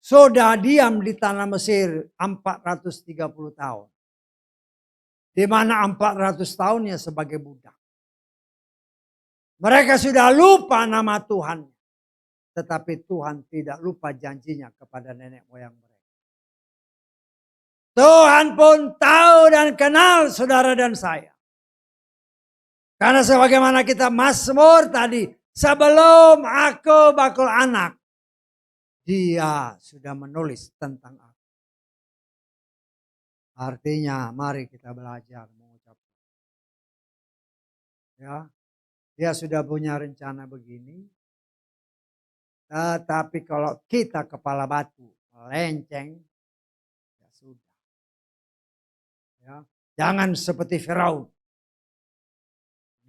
sudah diam di tanah Mesir 430 tahun. Di mana 400 tahunnya sebagai budak. Mereka sudah lupa nama Tuhan. Tetapi Tuhan tidak lupa janjinya kepada nenek moyang mereka. Tuhan pun tahu dan kenal saudara dan saya. Karena sebagaimana kita Mazmur tadi. Sebelum aku bakul anak. Dia sudah menulis tentang aku. Artinya mari kita belajar mengucap. Ya, dia sudah punya rencana begini. Tapi kalau kita kepala batu, melenceng, ya sudah. Ya, jangan seperti Firaun.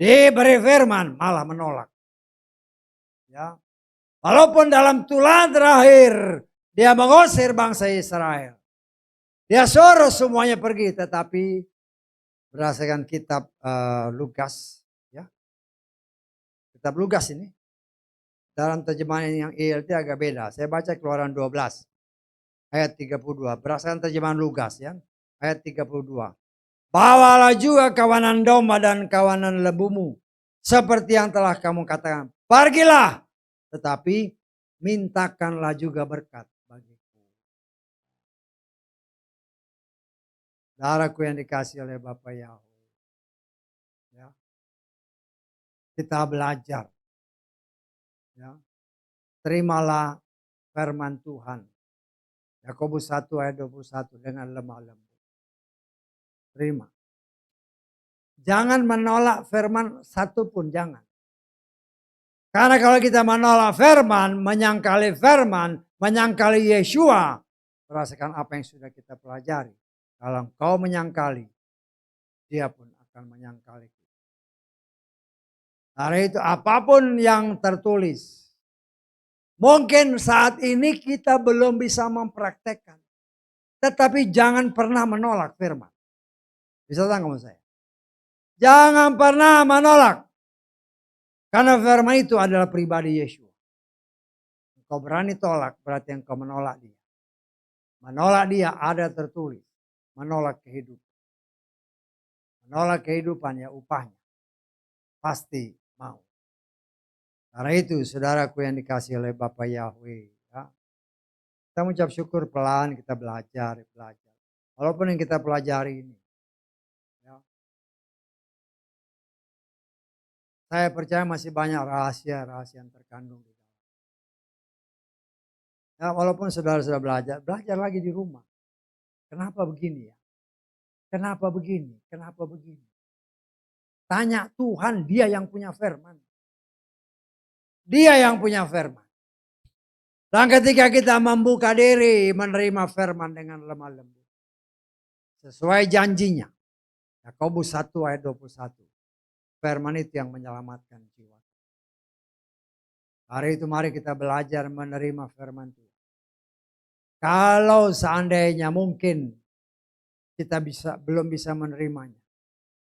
Diberi firman malah menolak. Ya. Walaupun dalam tulah terakhir dia mengusir bangsa Israel. Dia suruh semuanya pergi, tetapi berdasarkan kitab Lukas, ya. Kitab Lukas ini dalam terjemahan yang ELT agak beda. Saya baca Keluaran 12 ayat 32. Berdasarkan terjemahan Lukas, ya, ayat 32. Bawalah juga kawanan domba dan kawanan lembumu, seperti yang telah kamu katakan. Pergilah, tetapi mintakanlah juga berkat bagiku. Saudaraku yang dikasih oleh Bapak Yahweh, ya, kita belajar, ya, terimalah firman Tuhan. Yakobus 1 ayat 21 dengan lemah lembut. Terima. Jangan menolak firman satupun, jangan. Karena kalau kita menolak firman, menyangkali Yeshua, merasakan apa yang sudah kita pelajari. Kalau engkau menyangkali, dia pun akan menyangkali. Karena itu apapun yang tertulis, mungkin saat ini kita belum bisa mempraktekkan. Tetapi jangan pernah menolak firman. Bisa tanggung saya? Jangan pernah menolak. Karena firman itu adalah pribadi Yesus. Engkau berani tolak, berarti engkau menolak dia. Menolak dia ada tertulis. Menolak kehidupan. Menolak kehidupan ya upahnya. Pasti mau. Karena itu saudaraku yang dikasih oleh Bapak Yahweh. Ya. Kita mengucap syukur pelan kita belajar. Walaupun yang kita pelajari ini. Ya. Saya percaya masih banyak rahasia yang terkandung di dalam. Ya, walaupun saudara sudah belajar lagi di rumah. Kenapa begini ya? Kenapa begini? Kenapa begini? Tanya Tuhan, dia yang punya firman. Dia yang punya firman. Dan ketika kita membuka diri menerima firman dengan lemah lembut. Sesuai janjinya. Yakobus 1 ayat 21. Firman itu yang menyelamatkan jiwa. Hari itu mari kita belajar menerima firman Tuhan. Kalau seandainya mungkin kita belum bisa menerimanya.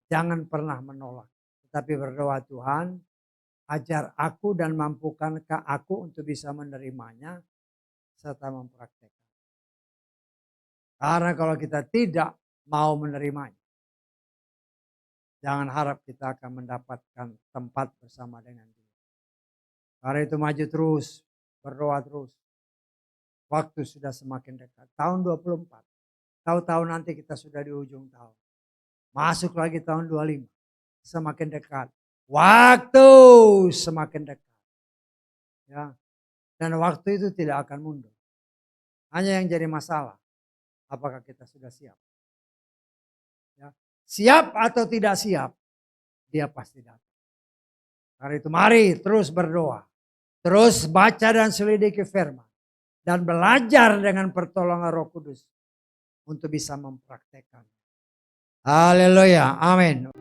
Jangan pernah menolak. Tetapi berdoa, Tuhan, ajar aku dan mampukankah aku untuk bisa menerimanya serta mempraktekkan. Karena kalau kita tidak mau menerimanya, jangan harap kita akan mendapatkan tempat bersama dengan dia. Karena itu maju terus, berdoa terus. Waktu sudah semakin dekat. Tahun 24. Tahu-tahu nanti kita sudah di ujung tahun. Masuk lagi tahun 25. Semakin dekat. Waktu semakin dekat. Ya. Dan waktu itu tidak akan mundur. Hanya yang jadi masalah. Apakah kita sudah siap? Ya. Siap atau tidak siap? Dia pasti datang. Karena itu mari terus berdoa. Terus baca dan selidiki firman. Dan belajar dengan pertolongan Roh Kudus. Untuk bisa mempraktekkan. Haleluya. Amin.